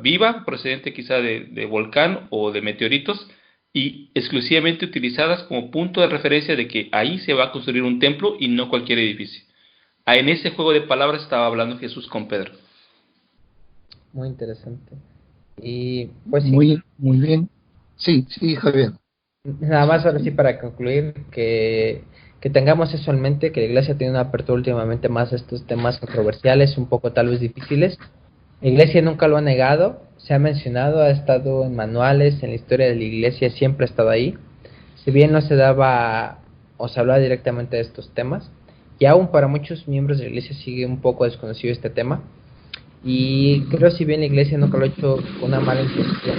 viva, procedente quizá de volcán o de meteoritos, y exclusivamente utilizadas como punto de referencia de que ahí se va a construir un templo y no cualquier edificio. En ese juego de palabras estaba hablando Jesús con Pedro. Muy interesante. Y pues sí, Muy, muy bien. Sí, sí, Javier. nada más ahora sí para concluir que tengamos eso en mente, que la iglesia tiene una apertura últimamente más a estos temas controversiales, un poco tal vez difíciles. La iglesia nunca lo ha negado, se ha mencionado, ha estado en manuales, en la historia de la iglesia siempre ha estado ahí. Si bien no se daba o se hablaba directamente de estos temas, y aún para muchos miembros de la iglesia sigue un poco desconocido este tema, y creo si bien la iglesia nunca lo ha hecho con una mala intención,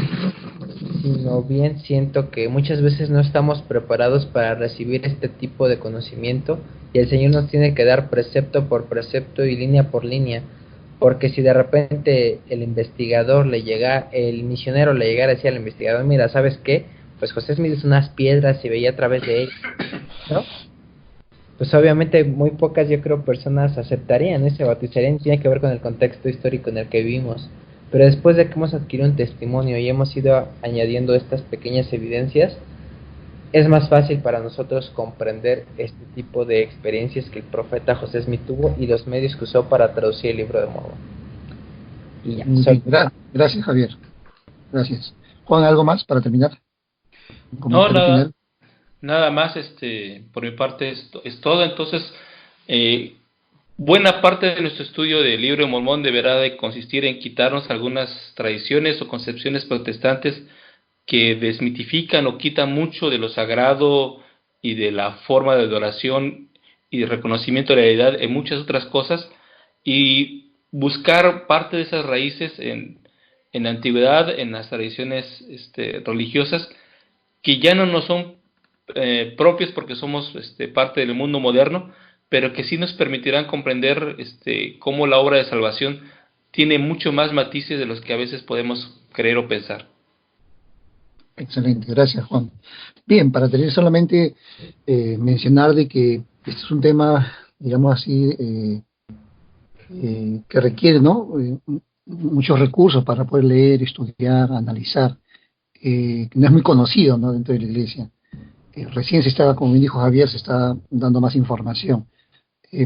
sino bien siento que muchas veces no estamos preparados para recibir este tipo de conocimiento y el Señor nos tiene que dar precepto por precepto y línea por línea, porque si de repente el investigador le llega, el misionero le llegara a decir al investigador, mira, ¿sabes qué? Pues José Smith hizo unas piedras y veía a través de ellas, ¿no? Pues obviamente muy pocas, yo creo, personas aceptarían ese bautizarían, tiene que ver con el contexto histórico en el que vivimos. Pero después de que hemos adquirido un testimonio y hemos ido añadiendo estas pequeñas evidencias, es más fácil para nosotros comprender este tipo de experiencias que el profeta José Smith tuvo y los medios que usó para traducir el libro de Mormón. Y ya, Muy bien. Gracias, Javier. Gracias. Juan, ¿algo más para terminar? ¿Un No, comentario nada, final? nada más, por mi parte es todo. Entonces, eh, buena parte de nuestro estudio del libro de Mormón deberá de consistir en quitarnos algunas tradiciones o concepciones protestantes que desmitifican o quitan mucho de lo sagrado y de la forma de adoración y de reconocimiento de la deidad en muchas otras cosas y buscar parte de esas raíces en la antigüedad, en las tradiciones religiosas que ya no nos son propios porque somos parte del mundo moderno, pero que sí nos permitirán comprender cómo la obra de salvación tiene mucho más matices de los que a veces podemos creer o pensar. Excelente, gracias, Juan. Bien, para tener solamente mencionar de que este es un tema, digamos así, que requiere, ¿no? Muchos recursos para poder leer, estudiar, analizar, que no es muy conocido, ¿no? Dentro de la iglesia. Recién se está, como bien dijo Javier, se está dando más información.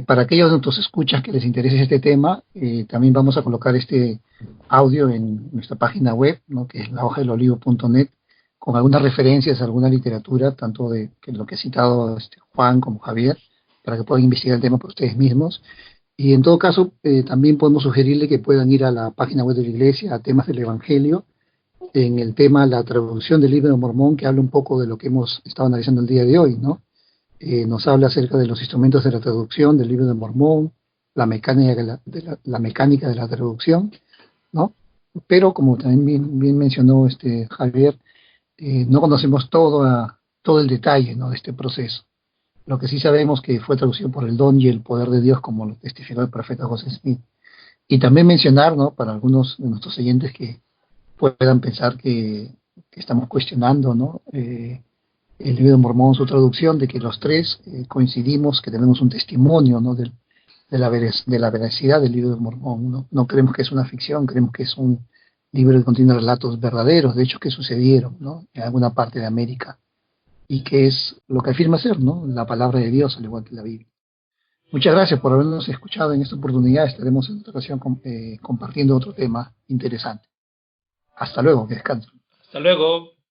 Para aquellos de nuestros escuchas que les interese este tema, también vamos a colocar este audio en nuestra página web, ¿no? Que es lahojadelolivo.net, con algunas referencias a alguna literatura, tanto de que lo que ha citado Juan como Javier, para que puedan investigar el tema por ustedes mismos. Y en todo caso, también podemos sugerirle que puedan ir a la página web de la Iglesia, a temas del Evangelio, en el tema la traducción del libro de Mormón, que habla un poco de lo que hemos estado analizando el día de hoy, ¿no? Nos habla acerca de los instrumentos de la traducción del libro de Mormón, la mecánica la mecánica de la traducción, ¿no? Pero como también bien mencionó Javier, no conocemos todo el detalle, ¿no?, de este proceso. Lo que sí sabemos que fue traducido por el don y el poder de Dios, como lo testificó el profeta José Smith. Y también mencionar, ¿no?, para algunos de nuestros oyentes que puedan pensar que estamos cuestionando, ¿no?, el libro de Mormón, su traducción, de que los tres coincidimos, que tenemos un testimonio, ¿no?, de la veracidad del libro de Mormón, ¿no? No creemos que es una ficción, creemos que es un libro que contiene relatos verdaderos, de hechos que sucedieron, ¿no?, en alguna parte de América, y que es lo que afirma ser, ¿no?, la palabra de Dios, al igual que la Biblia. Muchas gracias por habernos escuchado en esta oportunidad. Estaremos en otra ocasión compartiendo otro tema interesante. Hasta luego, que descansen. Hasta luego.